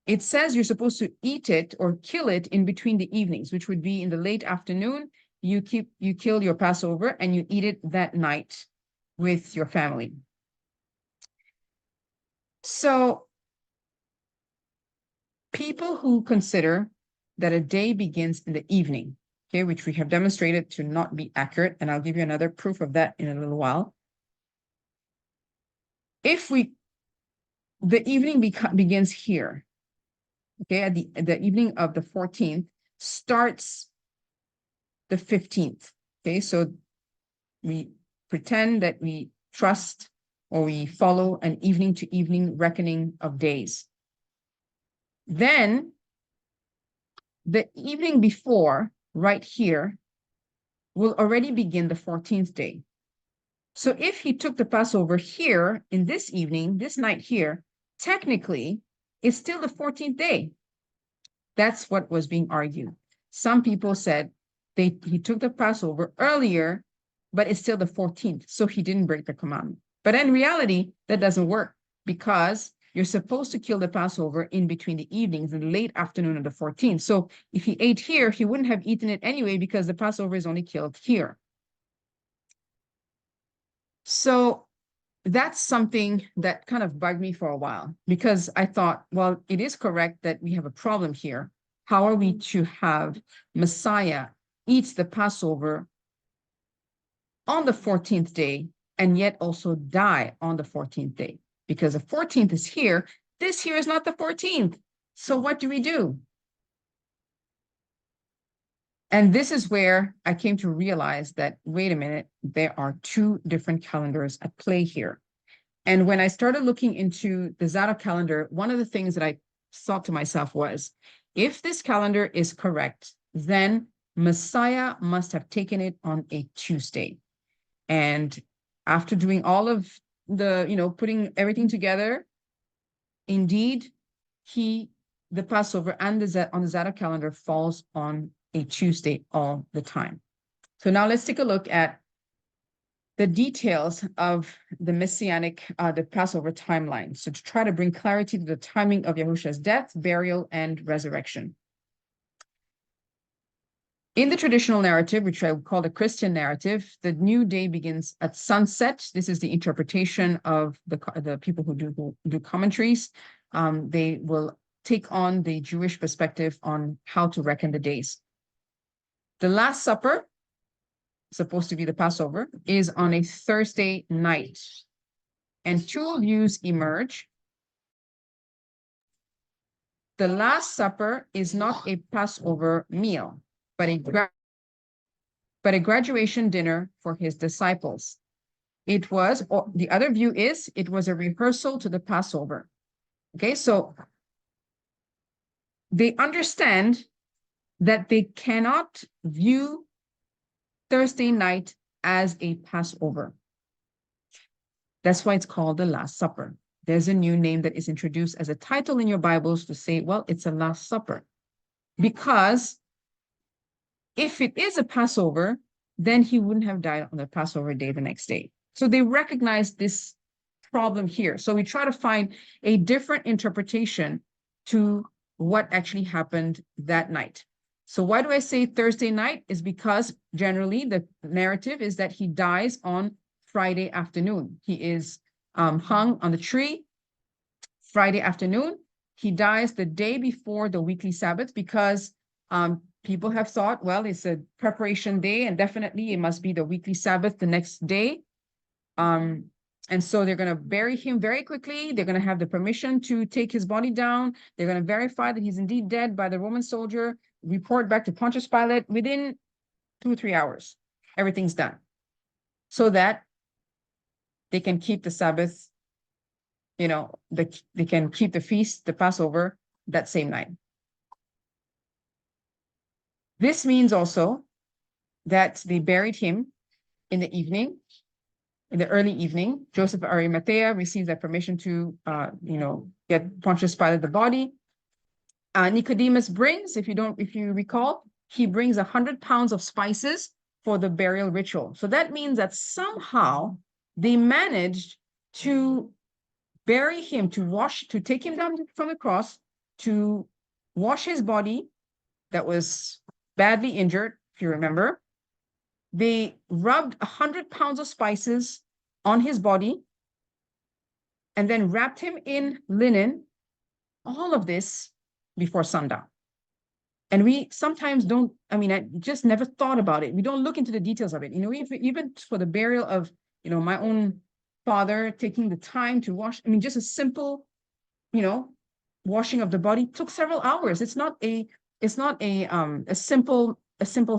it says you're supposed to eat it or kill it in between the evenings, which would be in the late afternoon. You kill your Passover and you eat it that night with your family. So people who consider that a day begins in the evening, okay, which we have demonstrated to not be accurate, and I'll give you another proof of that in a little while. if the evening begins here, okay, at the evening of the 14th, starts the 15th, okay, so we pretend that we trust or we follow an evening to evening reckoning of days. Then the evening before, right here, will already begin the 14th day. So if he took the Passover here in this evening, this night here, technically, it's still the 14th day. That's what was being argued. Some people said he took the Passover earlier, but it's still the 14th, so he didn't break the commandment. But in reality, that doesn't work because you're supposed to kill the Passover in between the evenings and the late afternoon of the 14th. So if he ate here, he wouldn't have eaten it anyway because the Passover is only killed here. So that's something that kind of bugged me for a while because I thought, well, it is correct that we have a problem here. How are we to have Messiah eat the Passover on the 14th day and yet also die on the 14th day? Because the 14th is here. This here is not the 14th. So what do we do? And this is where I came to realize that, wait a minute, there are two different calendars at play here. And when I started looking into the Zadok calendar, one of the things that I thought to myself was, if this calendar is correct, then Messiah must have taken it on a Tuesday. And after doing all of the, putting everything together, indeed, the Passover and on the Zadok calendar falls on a Tuesday all the time. So now let's take a look at the details of the Messianic, the Passover timeline. So to try to bring clarity to the timing of Yahushua's death, burial, and resurrection. In the traditional narrative, which I would call the Christian narrative, the new day begins at sunset. This is the interpretation of the people who do commentaries. They will take on the Jewish perspective on how to reckon the days. The Last Supper, supposed to be the Passover, is on a Thursday night. And two views emerge. The Last Supper is not a Passover meal, but a graduation dinner for his disciples. It was, or the other view is, it was a rehearsal to the Passover. Okay, so they understand that they cannot view Thursday night as a Passover. That's why it's called the Last Supper. There's a new name that is introduced as a title in your Bibles to say, well, it's a Last Supper. Because if it is a Passover, then he wouldn't have died on the Passover day the next day. So they recognize this problem here. So we try to find a different interpretation to what actually happened that night. So why do I say Thursday night? Is because generally the narrative is that he dies on Friday afternoon. He is hung on the tree Friday afternoon. He dies the day before the weekly Sabbath because people have thought, well, it's a preparation day and definitely it must be the weekly Sabbath the next day. And so they're going to bury him very quickly. They're going to have the permission to take his body down. They're going to verify that he's indeed dead by the Roman soldier, report back to Pontius Pilate within 2 or 3 hours. Everything's done. So that they can keep the Sabbath, they can keep the feast, the Passover, that same night. This means also that they buried him in the evening. In the early evening, Joseph of Arimathea receives that permission to, get Pontius Pilate the body. Nicodemus brings, if you recall, he brings 100 pounds of spices for the burial ritual. So that means that somehow they managed to bury him, to take him down from the cross, to wash his body that was badly injured, if you remember. They rubbed 100 pounds of spices on his body and then wrapped him in linen, all of this before sundown. And we sometimes don't, I just never thought about it. We don't look into the details of it. Even for the burial of, my own bother taking the time to wash. I mean, just a simple, washing of the body took several hours. It's not a simple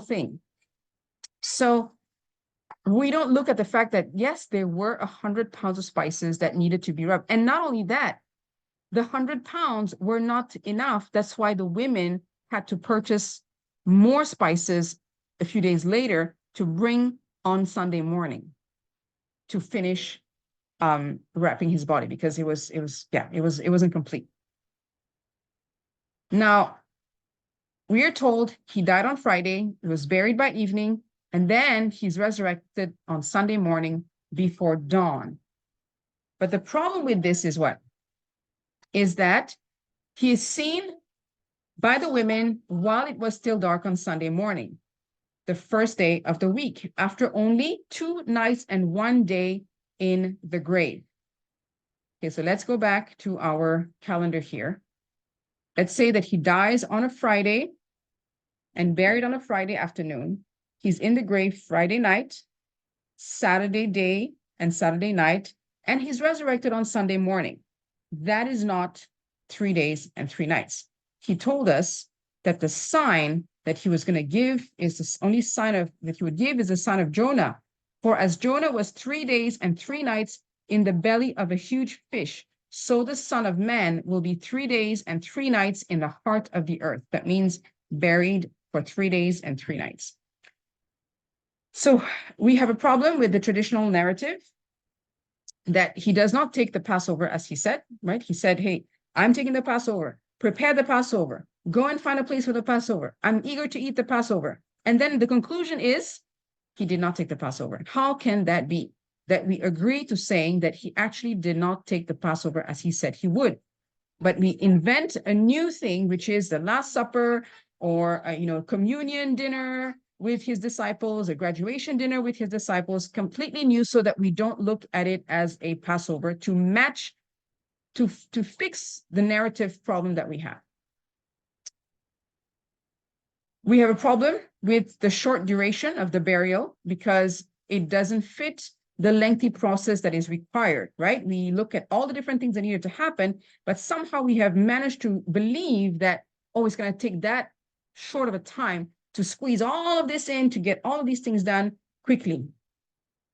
thing. So we don't look at the fact that, yes, there were 100 pounds of spices that needed to be rubbed. And not only that, the 100 pounds were not enough. That's why the women had to purchase more spices a few days later to bring on Sunday morning to finish wrapping his body, because it wasn't complete. Now, we are told he died on Friday, he was buried by evening, and then he's resurrected on Sunday morning before dawn. But the problem with this is what? Is that he is seen by the women while it was still dark on Sunday morning, the first day of the week, after only 2 nights and 1 day in the grave. Okay, so let's go back to our calendar here. Let's say that he dies on a Friday and buried on a Friday afternoon. He's in the grave Friday night, Saturday day, and Saturday night, and he's resurrected on Sunday morning. That is not 3 days and 3 nights. He told us that the sign that he was going to give is the only sign that he would give is the sign of Jonah. For as Jonah was 3 days and 3 nights in the belly of a huge fish, so the Son of Man will be 3 days and 3 nights in the heart of the earth. That means buried for 3 days and 3 nights. So we have a problem with the traditional narrative that he does not take the Passover as he said, right? He said, hey, I'm taking the Passover, prepare the Passover, go and find a place for the Passover. I'm eager to eat the Passover. And then the conclusion is he did not take the Passover. How can that be? That we agree to saying that he actually did not take the Passover as he said he would. But we invent a new thing, which is the Last Supper, or communion dinner with his disciples, a graduation dinner with his disciples, completely new, so that we don't look at it as a Passover, to match, to fix the narrative problem that we have. We have a problem with the short duration of the burial because it doesn't fit the lengthy process that is required, right? We look at all the different things that needed to happen, but somehow we have managed to believe that, oh, it's going to take that short of a time to squeeze all of this in, to get all of these things done quickly.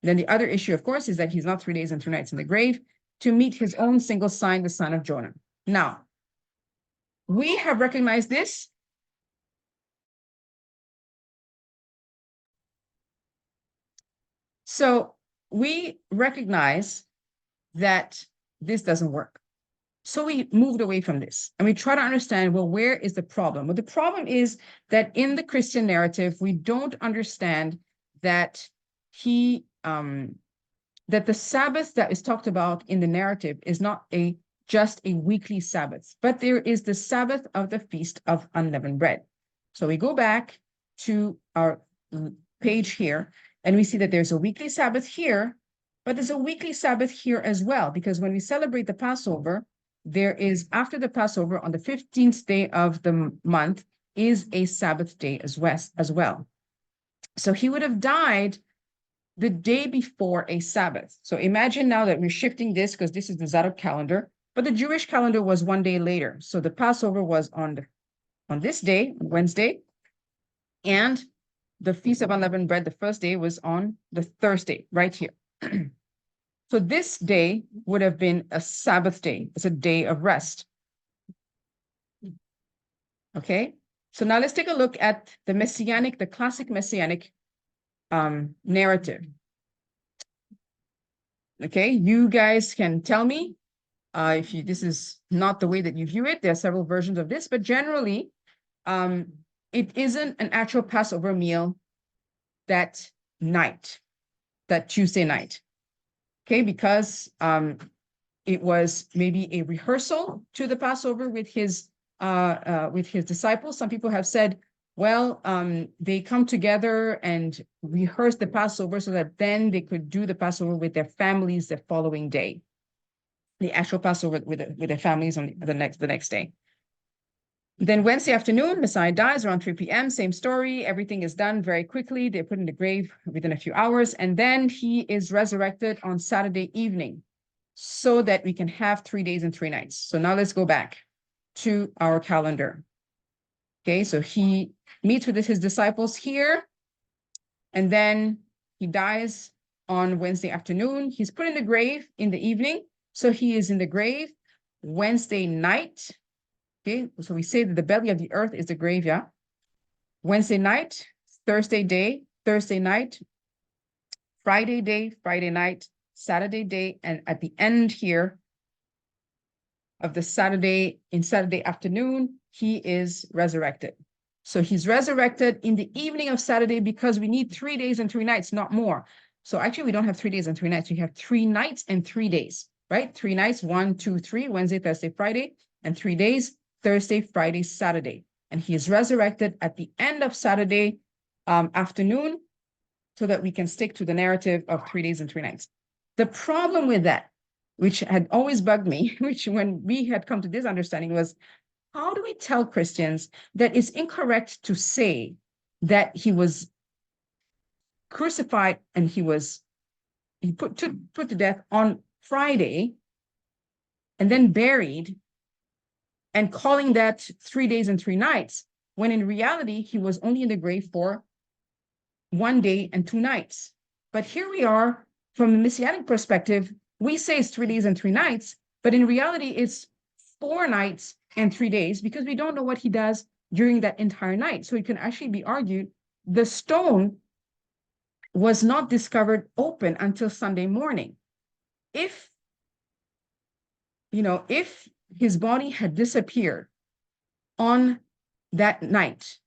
Then the other issue, of course, is that he's not 3 days and 3 nights in the grave to meet his own single sign, the son of Jonah. Now, we have recognized this. So we recognize that this doesn't work. So we moved away from this and we try to understand, well, where is the problem? Well, the problem is that in the Christian narrative, we don't understand that that the Sabbath that is talked about in the narrative is not just a weekly Sabbath, but there is the Sabbath of the Feast of Unleavened Bread. So we go back to our page here and we see that there's a weekly Sabbath here, but there's a weekly Sabbath here as well, because when we celebrate the Passover, there is, after the Passover, on the 15th day of the month, is a Sabbath day as well. So he would have died the day before a Sabbath. So imagine now that we're shifting this, because this is the Zadok calendar, but the Jewish calendar was 1 day later. So the Passover was on this day, Wednesday, and the Feast of Unleavened Bread, the first day, was on the Thursday, right here. So this day would have been a Sabbath day. It's a day of rest. Okay, so now let's take a look at the classic messianic narrative. Okay, you guys can tell me if this is not the way that you view it. There are several versions of this, but generally, it isn't an actual Passover meal that Tuesday night. Okay, because it was maybe a rehearsal to the Passover with his disciples. Some people have said, well, they come together and rehearse the Passover so that then they could do the Passover with their families the following day, the actual Passover with their families on the next day. Then Wednesday afternoon, Messiah dies around 3 p.m. Same story. Everything is done very quickly. They're put in the grave within a few hours. And then he is resurrected on Saturday evening so that we can have 3 days and 3 nights. So now let's go back to our calendar. Okay, so he meets with his disciples here. And then he dies on Wednesday afternoon. He's put in the grave in the evening. So he is in the grave Wednesday night. Okay, so we say that the belly of the earth is the grave, yeah? Wednesday night, Thursday day, Thursday night, Friday day, Friday night, Saturday day, and at the end here of the Saturday afternoon, he is resurrected. So he's resurrected in the evening of Saturday because we need 3 days and 3 nights, not more. So actually we don't have 3 days and 3 nights. We have 3 nights and 3 days, right? 3 nights, 1, 2, 3, Wednesday, Thursday, Friday, and 3 days, Thursday, Friday, Saturday. And he is resurrected at the end of Saturday afternoon so that we can stick to the narrative of 3 days and 3 nights. The problem with that, which had always bugged me, which when we had come to this understanding was, how do we tell Christians that it's incorrect to say that he was crucified and he put to death on Friday and then buried and calling that 3 days and 3 nights, when in reality, he was only in the grave for 1 day and 2 nights. But here we are, from a Messianic perspective, we say it's 3 days and 3 nights, but in reality, it's 4 nights and 3 days because we don't know what he does during that entire night. So it can actually be argued the stone was not discovered open until Sunday morning. If his body had disappeared on that night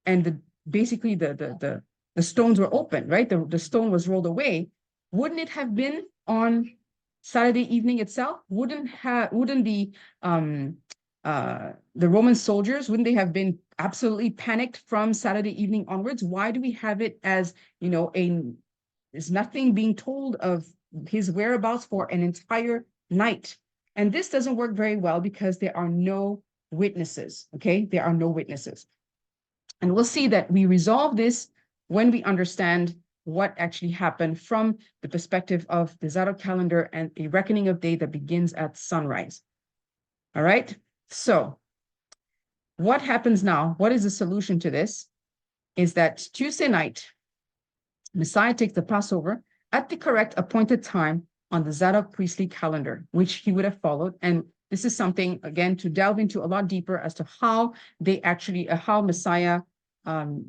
and basically the stones were open, right? The stone was rolled away. Wouldn't it have been on Saturday evening itself? Wouldn't the Roman soldiers, wouldn't they have been absolutely panicked from Saturday evening onwards? Why do we have it as, there's nothing being told of his whereabouts for an entire night? And this doesn't work very well because there are no witnesses, okay? There are no witnesses. And we'll see that we resolve this when we understand what actually happened from the perspective of the Zadok calendar and a reckoning of day that begins at sunrise. All right, so what happens now? What is the solution to this? Is that Tuesday night, Messiah takes the Passover at the correct appointed time on the Zadok priestly calendar, which he would have followed. And this is something, again, to delve into a lot deeper as to how how Messiah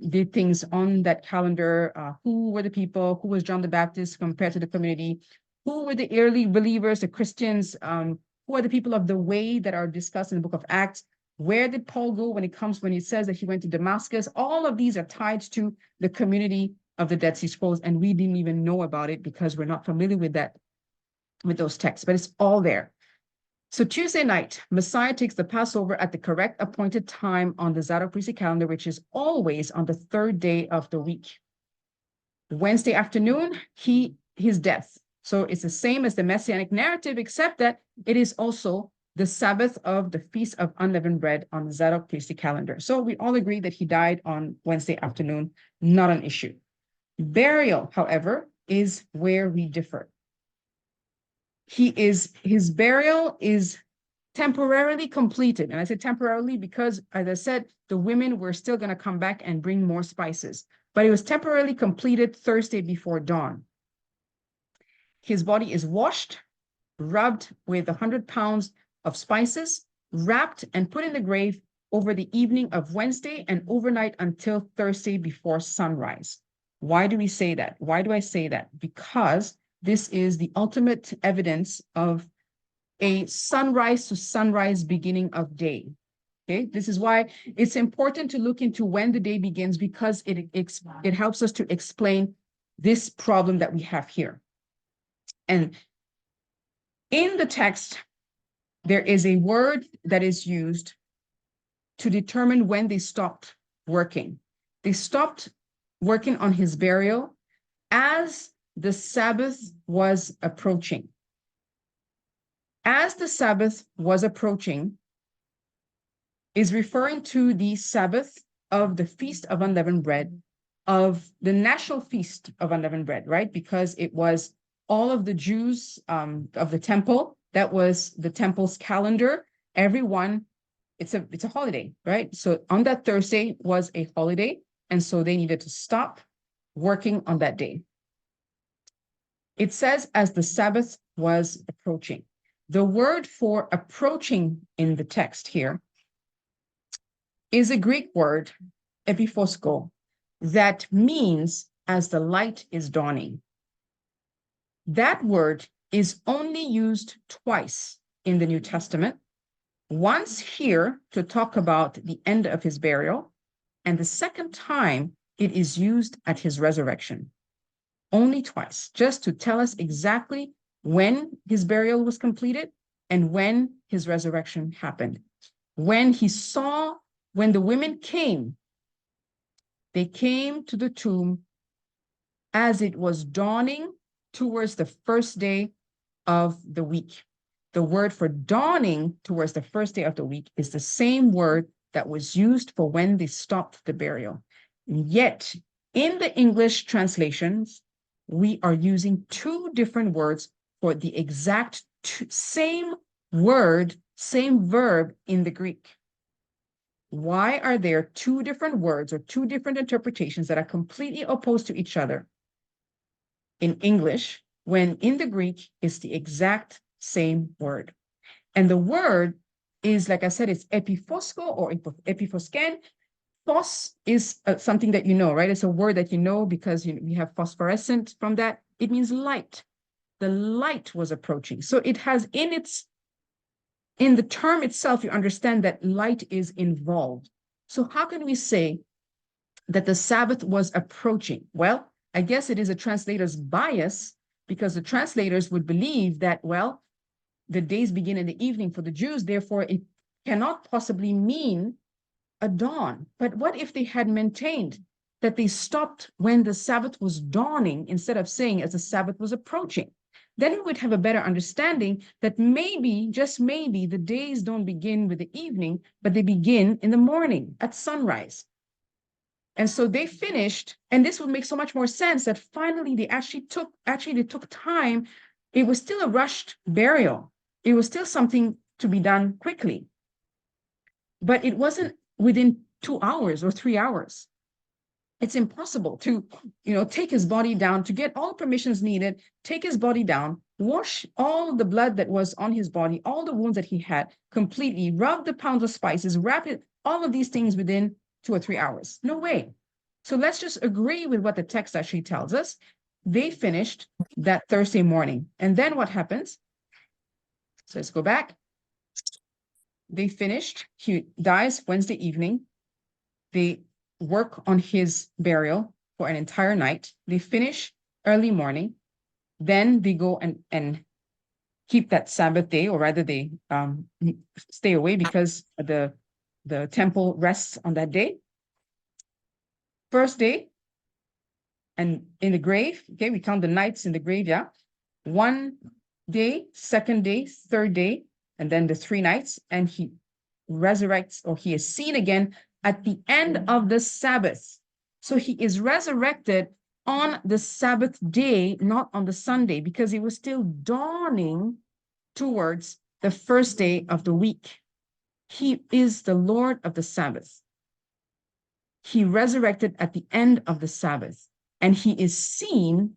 did things on that calendar. Who were the people? Who was John the Baptist compared to the community? Who were the early believers, the Christians? Who are the people of the way that are discussed in the book of Acts? Where did Paul go when he says that he went to Damascus? All of these are tied to the community of the Dead Sea Scrolls, and we didn't even know about it because we're not familiar with those texts, but it's all there. So Tuesday night, Messiah takes the Passover at the correct appointed time on the Zadok priestly calendar, which is always on the 3rd day of the week. Wednesday afternoon, his death. So it's the same as the Messianic narrative, except that it is also the Sabbath of the Feast of Unleavened Bread on the Zadok priestly calendar. So we all agree that he died on Wednesday afternoon, not an issue. Burial, however, is where we differ. His burial is temporarily completed. And I say temporarily because, as I said, the women were still going to come back and bring more spices. But it was temporarily completed Thursday before dawn. His body is washed, rubbed with 100 pounds of spices, wrapped and put in the grave over the evening of Wednesday and overnight until Thursday before sunrise. Why do we say that? Why do I say that? Because this is the ultimate evidence of a sunrise to sunrise beginning of day. Okay, this is why it's important to look into when the day begins, because it helps us to explain this problem that we have here. And in the text, there is a word that is used to determine when they stopped working. They stopped working on his burial as the Sabbath was approaching. As the Sabbath was approaching, is referring to the Sabbath of the Feast of Unleavened Bread, of the National Feast of Unleavened Bread, right? Because it was all of the Jews of the temple, that was the temple's calendar. Everyone, it's a holiday, right? So on that Thursday was a holiday, and so they needed to stop working on that day. It says, as the Sabbath was approaching. The word for approaching in the text here is a Greek word, epiphosko, that means as the light is dawning. That word is only used twice in the New Testament. Once here to talk about the end of his burial, and the second time it is used at his resurrection. Only twice, just to tell us exactly when his burial was completed and when his resurrection happened. When the women came, they came to the tomb as it was dawning towards the first day of the week. The word for dawning towards the first day of the week is the same word that was used for when they stopped the burial. Yet, in the English translations, we are using two different words for the exact same word, same verb in the Greek. Why are there two different words or two different interpretations that are completely opposed to each other in English, when in the Greek it's the exact same word? And the word is, like I said, it's epiphosko or epiphosken. Phos is something that you know, right? It's a word that you know because we have phosphorescent from that. It means light. The light was approaching. So it has in the term itself, you understand that light is involved. So how can we say that the Sabbath was approaching? Well, I guess it is a translator's bias, because the translators would believe that, well, the days begin in the evening for the Jews, therefore it cannot possibly mean a dawn. But what if they had maintained that they stopped when the Sabbath was dawning instead of saying as the Sabbath was approaching? Then we would have a better understanding that maybe, just maybe, the days don't begin with the evening, but they begin in the morning at sunrise. And so they finished, and this would make so much more sense that finally they took time. It was still a rushed burial. It was still something to be done quickly. But it wasn't within 2 hours or 3 hours. It's impossible to, take his body down, to get all the permissions needed, take his body down, wash all the blood that was on his body, all the wounds that he had completely, rub the pounds of spices, wrap it, all of these things within 2 or 3 hours. No way. So let's just agree with what the text actually tells us. They finished that Thursday morning. And then what happens? So let's go back. They finished. He dies Wednesday evening. They work on his burial for an entire night. They finish early morning. Then they go and keep that Sabbath day, or rather they stay away because the temple rests on that day. First day, and in the grave, okay, we count the nights in the grave, yeah. 1 day, second day, third day, and then the 3 nights, and he resurrects, or he is seen again at the end of the Sabbath. So he is resurrected on the Sabbath day, not on the Sunday, because it was still dawning towards the first day of the week. He is the Lord of the Sabbath. He resurrected at the end of the Sabbath, and he is seen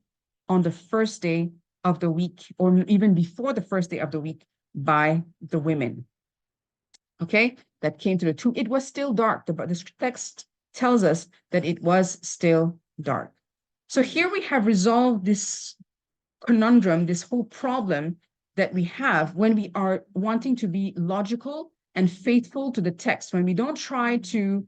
on the first day of the week, or even before the first day of the week, by the women. Okay, that came to the tomb. It was still dark. The text tells us that it was still dark. So here we have resolved this conundrum, this whole problem that we have when we are wanting to be logical and faithful to the text, when we don't try to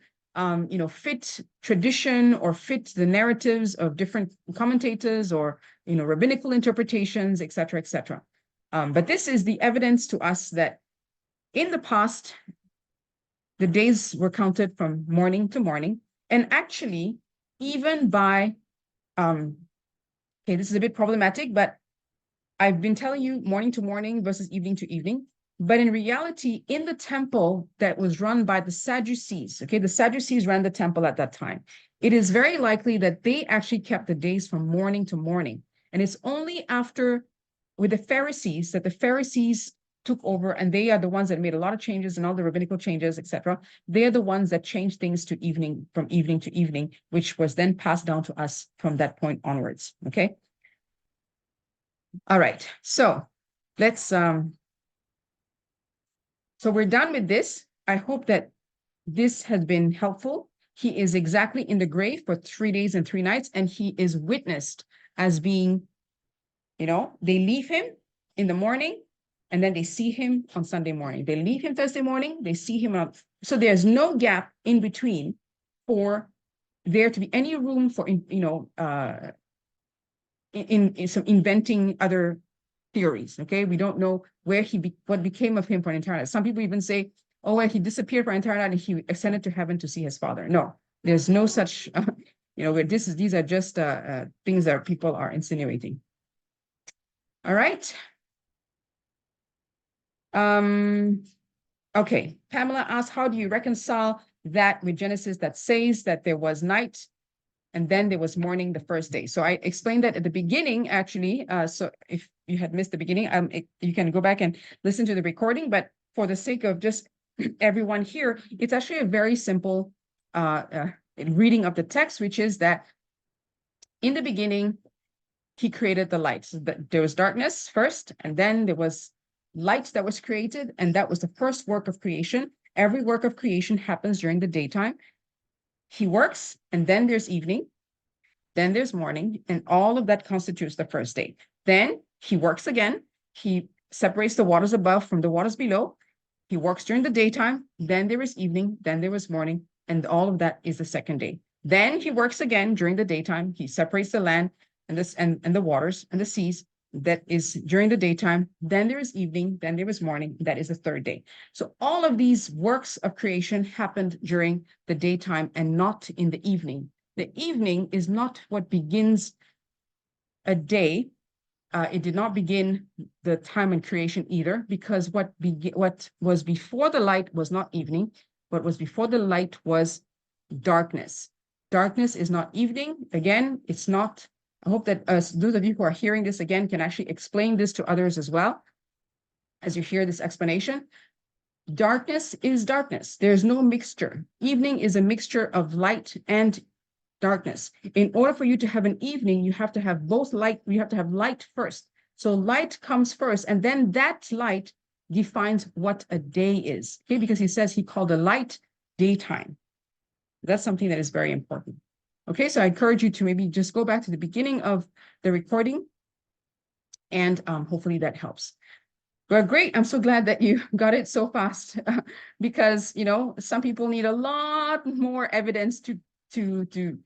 fit tradition or fit the narratives of different commentators or rabbinical interpretations, et cetera, et cetera. But this is the evidence to us that in the past, the days were counted from morning to morning, and actually, even by okay, this is a bit problematic, but I've been telling you morning to morning versus evening to evening. But in reality, in the temple that was run by the Sadducees, okay, the Sadducees ran the temple at that time. It is very likely that they actually kept the days from morning to morning. And it's only after with the Pharisees that the Pharisees took over, and they are the ones that made a lot of changes and all the rabbinical changes, etc. They are the ones that changed things to evening, from evening to evening, which was then passed down to us from that point onwards. Okay. All right. So let's so we're done with this. I hope that this has been helpful. He is exactly in the grave for 3 days and 3 nights, and he is witnessed as being, they leave him in the morning, and then they see him on Sunday morning. They leave him Thursday morning, they see him on. So there's no gap in between for there to be any room for, in some inventing other theories. Okay, we don't know where what became of him for an entire night. Some people even say, oh, well, he disappeared for an entire night and he ascended to heaven to see his father. No, there's no such, where these are just things that people are insinuating. All right. Okay, Pamela asked, how do you reconcile that with Genesis that says that there was night and then there was morning the first day? So I explained that at the beginning, actually. So if you had missed the beginning, you can go back and listen to the recording. But for the sake of just everyone here, it's actually a very simple reading of the text, which is that in the beginning, he created the light. So there was darkness first, and then there was light that was created, and that was the first work of creation. Every work of creation happens during the daytime. He works, and then there's evening, then there's morning, and all of that constitutes the first day. Then he works again. He separates the waters above from the waters below. He works during the daytime, then there is evening, then there is morning, and all of that is the second day. Then he works again during the daytime. He separates the land and the waters and the seas. That is during the daytime. Then there is evening, then there is morning. That is the third day. So all of these works of creation happened during the daytime and not in the evening. The evening is not what begins a day. It did not begin the time in creation either, because what was before the light was not evening. What was before the light was darkness. Darkness is not evening. Again, it's not. I hope that those of you who are hearing this again can actually explain this to others as well as you hear this explanation. Darkness is darkness. There's no mixture. Evening is a mixture of light and darkness. In order for you to have an evening, you have to have both light. You have to have light first. So light comes first, and then that light defines what a day is. Okay, because he says he called the light daytime. That's something that is very important. Okay, so I encourage you to maybe just go back to the beginning of the recording, and hopefully that helps. Well, great. I'm so glad that you got it so fast because, some people need a lot more evidence to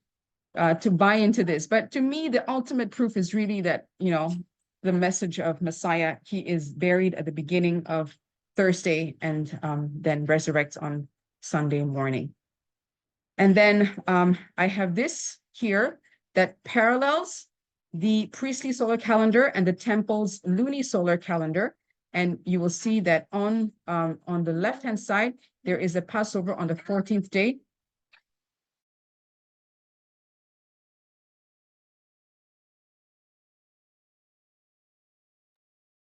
buy into this. But to me, the ultimate proof is really that, the message of Messiah, he is buried at the beginning of Thursday and then resurrects on Sunday morning. And then I have this here that parallels the priestly solar calendar and the temple's lunisolar calendar. And you will see that on the left-hand side, there is a Passover on the 14th day.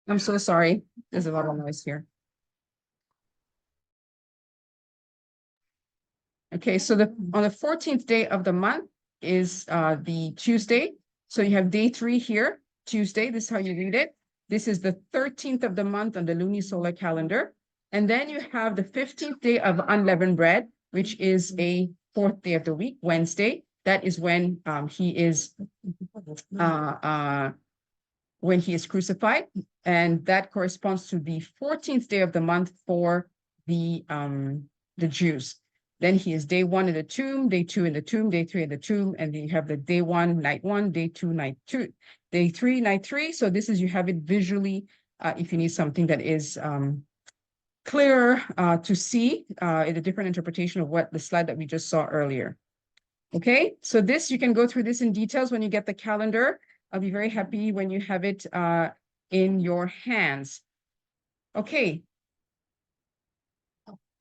I'm so sorry. There's a lot of noise here. Okay, so on the 14th day of the month is the Tuesday. So you have day 3 here, Tuesday. This is how you read it. This is the 13th of the month on the lunisolar calendar. And then you have the 15th day of unleavened bread, which is a 4th day of the week, Wednesday. That is when he is crucified, and that corresponds to the 14th day of the month for the Jews. Then he is day 1 in the tomb, day 2 in the tomb, day 3 in the tomb, and then you have the day 1, night 1, day 2, night 2, day 3, night 3. So this is, you have it visually if you need something that is clearer to see in a different interpretation of what the slide that we just saw earlier. Okay, so this, you can go through this in details when you get the calendar. I'll be very happy when you have it in your hands. Okay,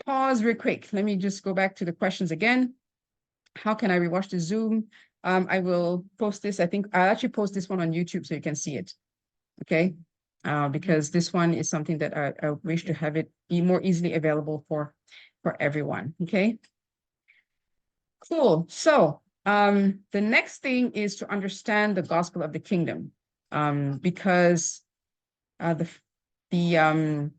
pause real quick. Let me just go back to the questions again. How can I rewatch the Zoom? I will post this. I think I'll actually post this one on YouTube so you can see it. Okay. Because this one is something that I wish to have it be more easily available for everyone. Okay. Cool. So the next thing is to understand the gospel of the kingdom. Because the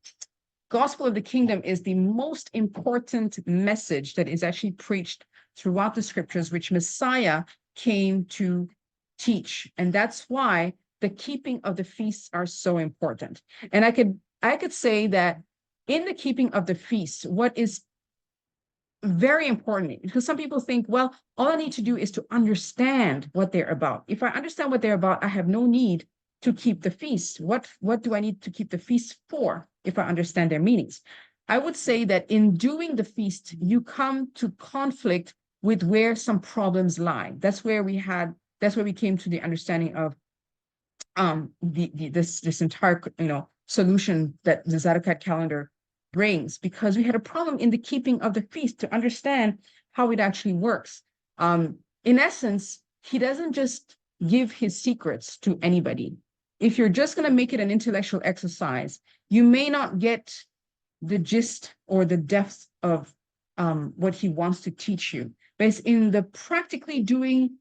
gospel of the kingdom is the most important message that is actually preached throughout the scriptures, which Messiah came to teach. And that's why the keeping of the feasts are so important. And I could say that in the keeping of the feasts, what is very important, because some people think, well, all I need to do is to understand what they're about. If I understand what they're about, I have no need to keep the feast. What do I need to keep the feast for if I understand their meanings? I would say that in doing the feast, you come to conflict with where some problems lie. That's where we came to the understanding of this entire solution that the Zadok calendar brings, because we had a problem in the keeping of the feast to understand how it actually works. In essence, he doesn't just give his secrets to anybody. If you're just going to make it an intellectual exercise, you may not get the gist or the depth of what he wants to teach you. But it's in the practically doing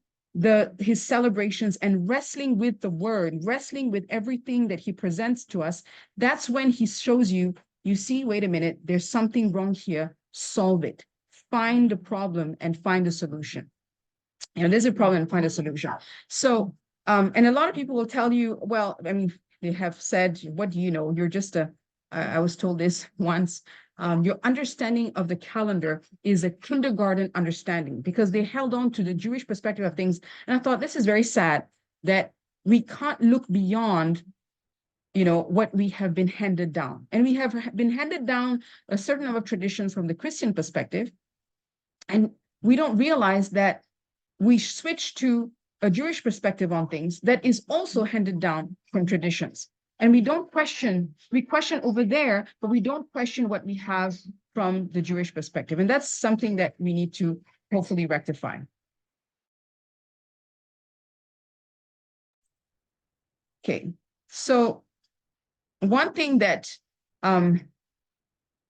his celebrations and wrestling with the word, wrestling with everything that he presents to us. That's when he shows you, you see, wait a minute, there's something wrong here, solve it. Find the problem and find a solution. There's a problem and find a solution. So, and a lot of people will tell you, well, I mean, they have said, what do you know? You're just I was told this once, your understanding of the calendar is a kindergarten understanding, because they held on to the Jewish perspective of things. And I thought, this is very sad that we can't look beyond what we have been handed down. And we have been handed down a certain number of traditions from the Christian perspective. And we don't realize that we switch to a Jewish perspective on things that is also handed down from traditions. And we question over there, but we don't question what we have from the Jewish perspective. And that's something that we need to hopefully rectify. Okay, so one thing that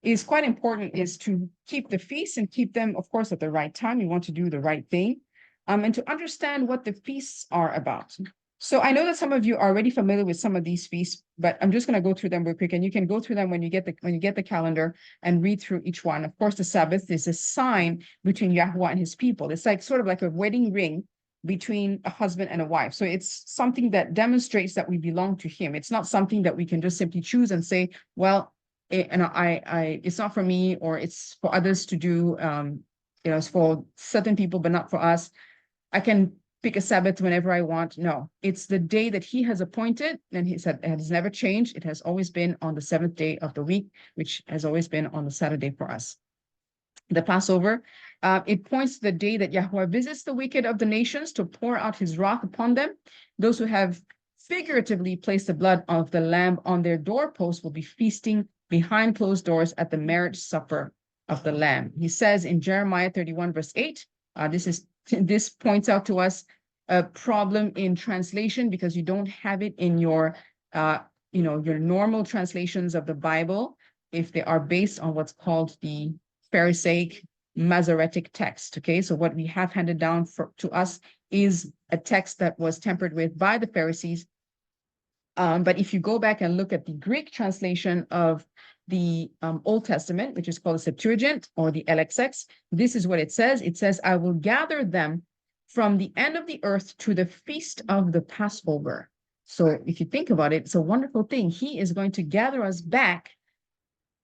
is quite important is to keep the feasts and keep them, of course, at the right time. You want to do the right thing, and to understand what the feasts are about. So I know that some of you are already familiar with some of these feasts, but I'm just going to go through them real quick, and you can go through them when you get the calendar and read through each one. Of course, the Sabbath is a sign between Yahweh and his people. It's like sort of like a wedding ring between a husband and a wife. So it's something that demonstrates that we belong to him. It's not something that we can just simply choose and say, well, it's not for me, or it's for others to do. It's for certain people, but not for us. I can pick a Sabbath whenever I want. No, it's the day that he has appointed, and he said it has never changed. It has always been on the seventh day of the week, which has always been on the Saturday for us. The Passover, it points to the day that Yahweh visits the wicked of the nations to pour out his wrath upon them. Those who have figuratively placed the blood of the lamb on their doorposts will be feasting behind closed doors at the marriage supper of the Lamb. He says in Jeremiah 31, verse 8, this points out to us a problem in translation, because you don't have it in your normal translations of the Bible, if they are based on what's called the Pharisaic Masoretic text. Okay, so what we have handed down to us is a text that was tampered with by the Pharisees. But if you go back and look at the Greek translation of the Old Testament, which is called the Septuagint or the LXX, this is what it says. It says, I will gather them from the end of the earth to the feast of the Passover. So if you think about it, it's a wonderful thing. He is going to gather us back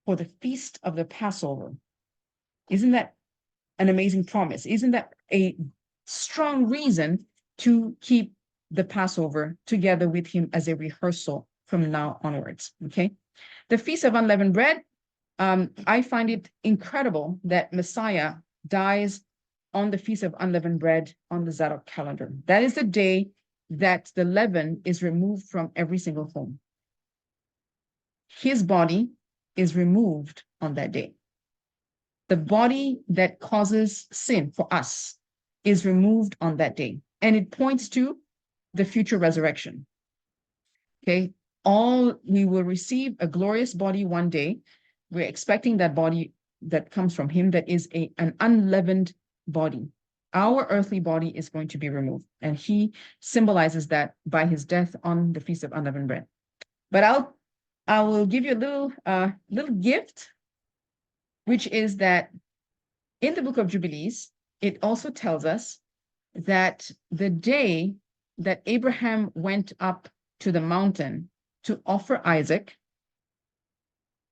for the feast of the Passover. Isn't that an amazing promise? Isn't that a strong reason to keep the Passover together with him as a rehearsal from now onwards? Okay. The Feast of Unleavened Bread, I find it incredible that Messiah dies on the Feast of Unleavened Bread on the Zadok calendar. That is the day that the leaven is removed from every single home. His body is removed on that day. the body that causes sin for us is removed on that day. And it points to the future resurrection. Okay, we will receive a glorious body one day. We're expecting that body that comes from him, that is an unleavened body. Our earthly body is going to be removed, and he symbolizes that by his death on the Feast of Unleavened Bread. But I will give you a little gift, which is that in the book of Jubilees, it also tells us that the day that Abraham went up to the mountain to offer Isaac,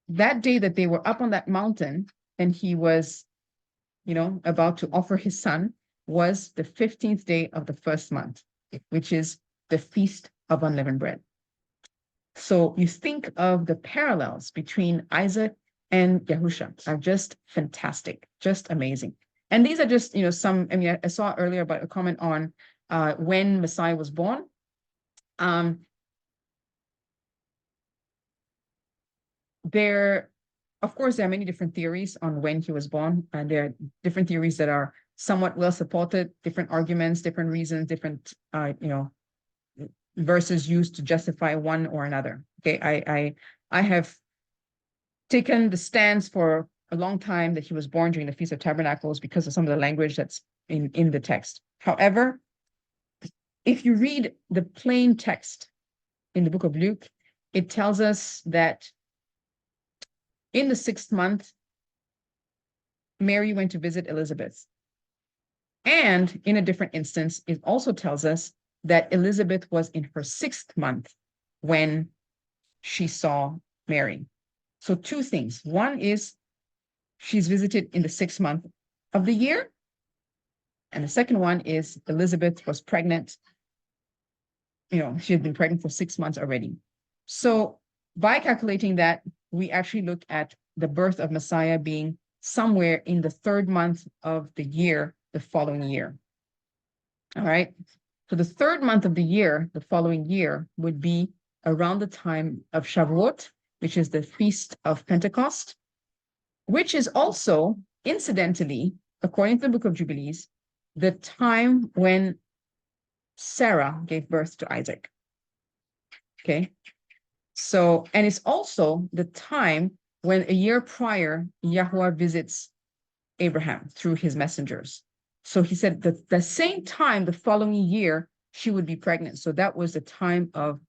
that day that they were up on that mountain and he was, about to offer his son, was the 15th day of the first month, which is the Feast of Unleavened Bread. So you think of the parallels between Isaac and Yahusha are just fantastic, just amazing. And these are just, some, I saw earlier about a comment on when Messiah was born. Of course, there are many different theories on when he was born, and there are different theories that are somewhat well supported, different arguments, different reasons, different, verses used to justify one or another. Okay, I have taken the stance for a long time that he was born during the Feast of Tabernacles because of some of the language that's in the text. However, if you read the plain text in the book of Luke, it tells us that in the 6th month, Mary went to visit Elizabeth. And in a different instance, it also tells us that Elizabeth was in her 6th month when she saw Mary. So 2 things. One is she's visited in the 6th month of the year. And the second one is Elizabeth was pregnant. She had been pregnant for 6 months already. So by calculating that, we actually look at the birth of Messiah being somewhere in the 3rd month of the year, the following year. All right. So the 3rd month of the year, the following year, would be around the time of Shavuot, which is the Feast of Pentecost, which is also, incidentally, according to the book of Jubilees, the time when Sarah gave birth to Isaac. Okay. So, and it's also the time when a year prior, Yahweh visits Abraham through his messengers. So he said that the same time, the following year, she would be pregnant. So that was the time of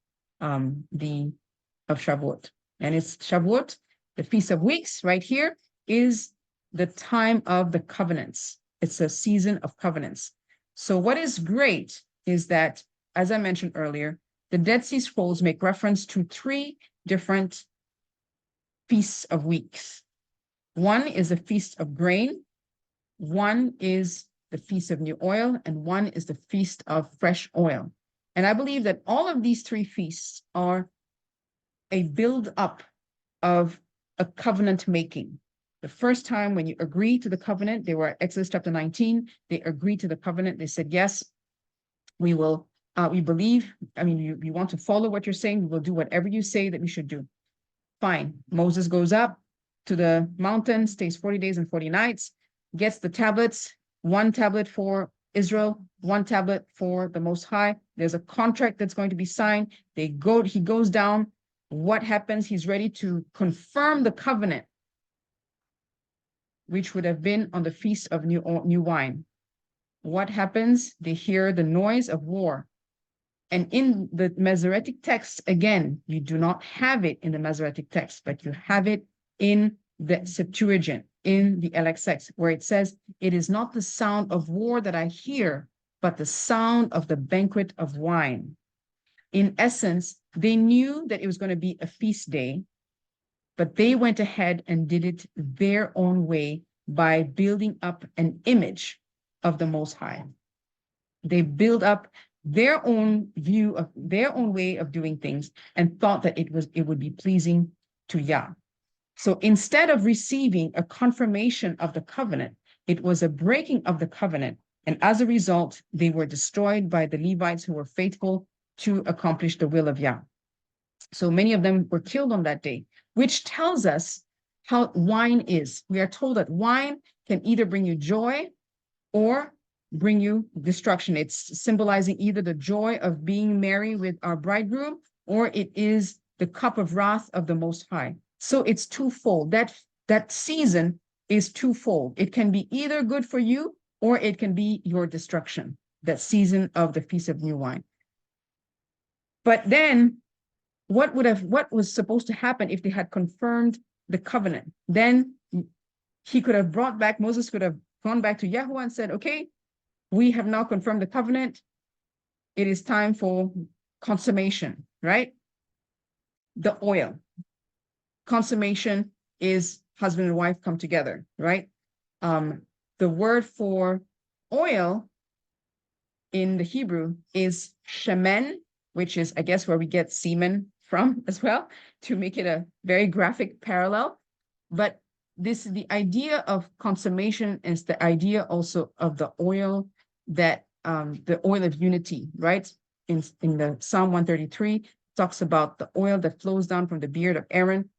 Shavuot. And it's Shavuot, the Feast of Weeks right here, is the time of the covenants. It's a season of covenants. So what is great is that, as I mentioned earlier, the Dead Sea Scrolls make reference to 3 different feasts of weeks. One is the Feast of Grain, one is the Feast of New Oil, and one is the Feast of Fresh Oil. And I believe that all of these 3 feasts are a build-up of a covenant making. The first time when you agree to the covenant, they were at Exodus chapter 19, they agreed to the covenant. They said, yes, we will, we believe, we want to follow what you're saying. We will do whatever you say that we should do. Fine. Moses goes up to the mountain, stays 40 days and 40 nights, gets the tablets, 1 tablet for Israel, 1 tablet for the Most High. There's a contract that's going to be signed. He goes down. What happens? He's ready to confirm the covenant, which would have been on the Feast of New Wine. What happens? They hear the noise of war. And in the Masoretic text, again, you do not have it in the Masoretic text, but you have it in the Septuagint, in the LXX, where it says, it is not the sound of war that I hear, but the sound of the banquet of wine. In essence, they knew that it was going to be a feast day, but they went ahead and did it their own way by building up an image of the Most High. They build up their own view of their own way of doing things and thought that it would be pleasing to Yah. So instead of receiving a confirmation of the covenant, it was a breaking of the covenant. And as a result, they were destroyed by the Levites who were faithful to accomplish the will of Yah. So many of them were killed on that day, which tells us how wine is. We are told that wine can either bring you joy or bring you destruction. It's symbolizing either the joy of being merry with our bridegroom, or it is the cup of wrath of the Most High. So it's twofold. That season is twofold. It can be either good for you, or it can be your destruction, that season of the Feast of New Wine. But then what was supposed to happen if they had confirmed the covenant? Then Moses could have gone back to Yahweh and said, okay, we have now confirmed the covenant. It is time for consummation, right? The oil. Consummation is husband and wife come together, right? The word for oil in the Hebrew is shemen, which is, I guess, where we get semen from as well, to make it a very graphic parallel. But the idea of consummation is the idea also of the oil that, the oil of unity, right? In the Psalm 133, talks about the oil that flows down from the beard of Aaron,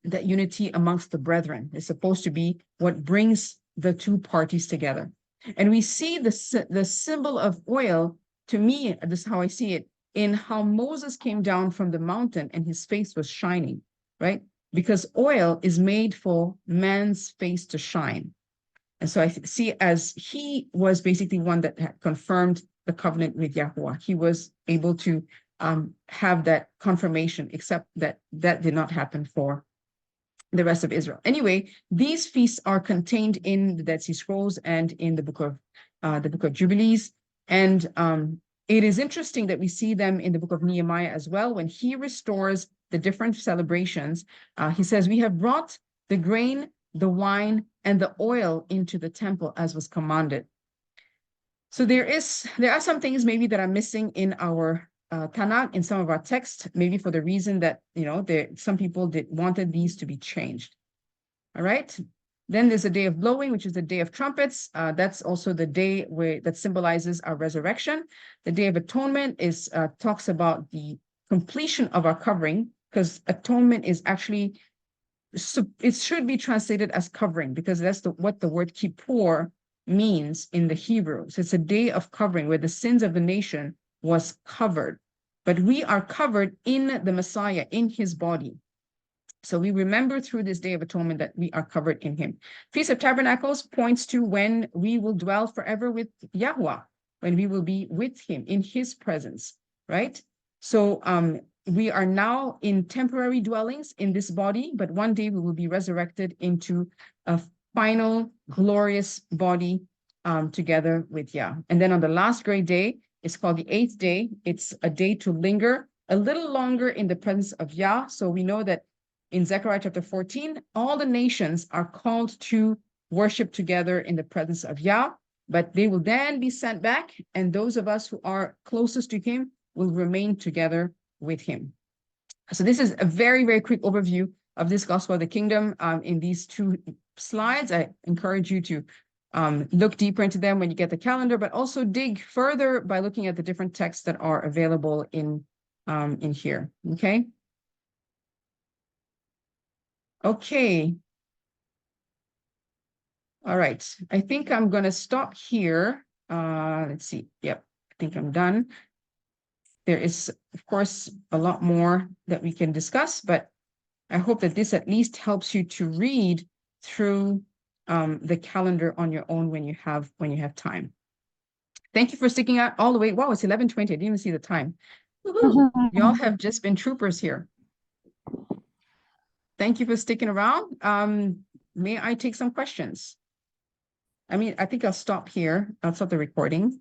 that unity amongst the brethren is supposed to be what brings the two parties together. And we see the symbol of oil, to me, this is how I see it, in how Moses came down from the mountain and his face was shining, right? Because oil is made for man's face to shine. And so I see as he was basically one that had confirmed the covenant with Yahuwah. He was able to have that confirmation, except that did not happen for the rest of Israel. Anyway, these feasts are contained in the Dead Sea Scrolls and in the book of Jubilees. And it is interesting that we see them in the book of Nehemiah as well. When he restores the different celebrations, he says, we have brought the grain, the wine, and the oil into the temple as was commanded. So there are some things maybe that are missing in our Tanakh, in some of our texts, maybe for the reason that, some people wanted these to be changed. All right. Then there's the day of blowing, which is the day of trumpets. That's also the day that symbolizes our resurrection. The Day of Atonement talks about the completion of our covering, because atonement is actually, it should be translated as covering, because that's what the word kippur means in the Hebrew. So it's a day of covering where the sins of the nation was covered. But we are covered in the Messiah, in his body. So we remember through this Day of Atonement that we are covered in him. Feast of Tabernacles points to when we will dwell forever with Yahweh, when we will be with him in his presence, right? So we are now in temporary dwellings in this body, but one day we will be resurrected into a final glorious body together with Yah. And then on the last great day, it's called the 8th day. It's a day to linger a little longer in the presence of Yah. So we know that in Zechariah chapter 14, all the nations are called to worship together in the presence of Yah, but they will then be sent back, and those of us who are closest to him will remain together with him. So this is a very, very quick overview of this Gospel of the Kingdom in these 2 slides. I encourage you to look deeper into them when you get the calendar, but also dig further by looking at the different texts that are available in here, okay? Okay. All right. I think I'm going to stop here. Let's see. Yep. I think I'm done. There is, of course, a lot more that we can discuss, but I hope that this at least helps you to read through the calendar on your own when you have time. Thank you for sticking out all the way. Wow, it's 11:20. I didn't even see the time. Y'all have just been troopers here. Thank you for sticking around. May I take some questions? I mean, I think I'll stop here. I'll stop the recording.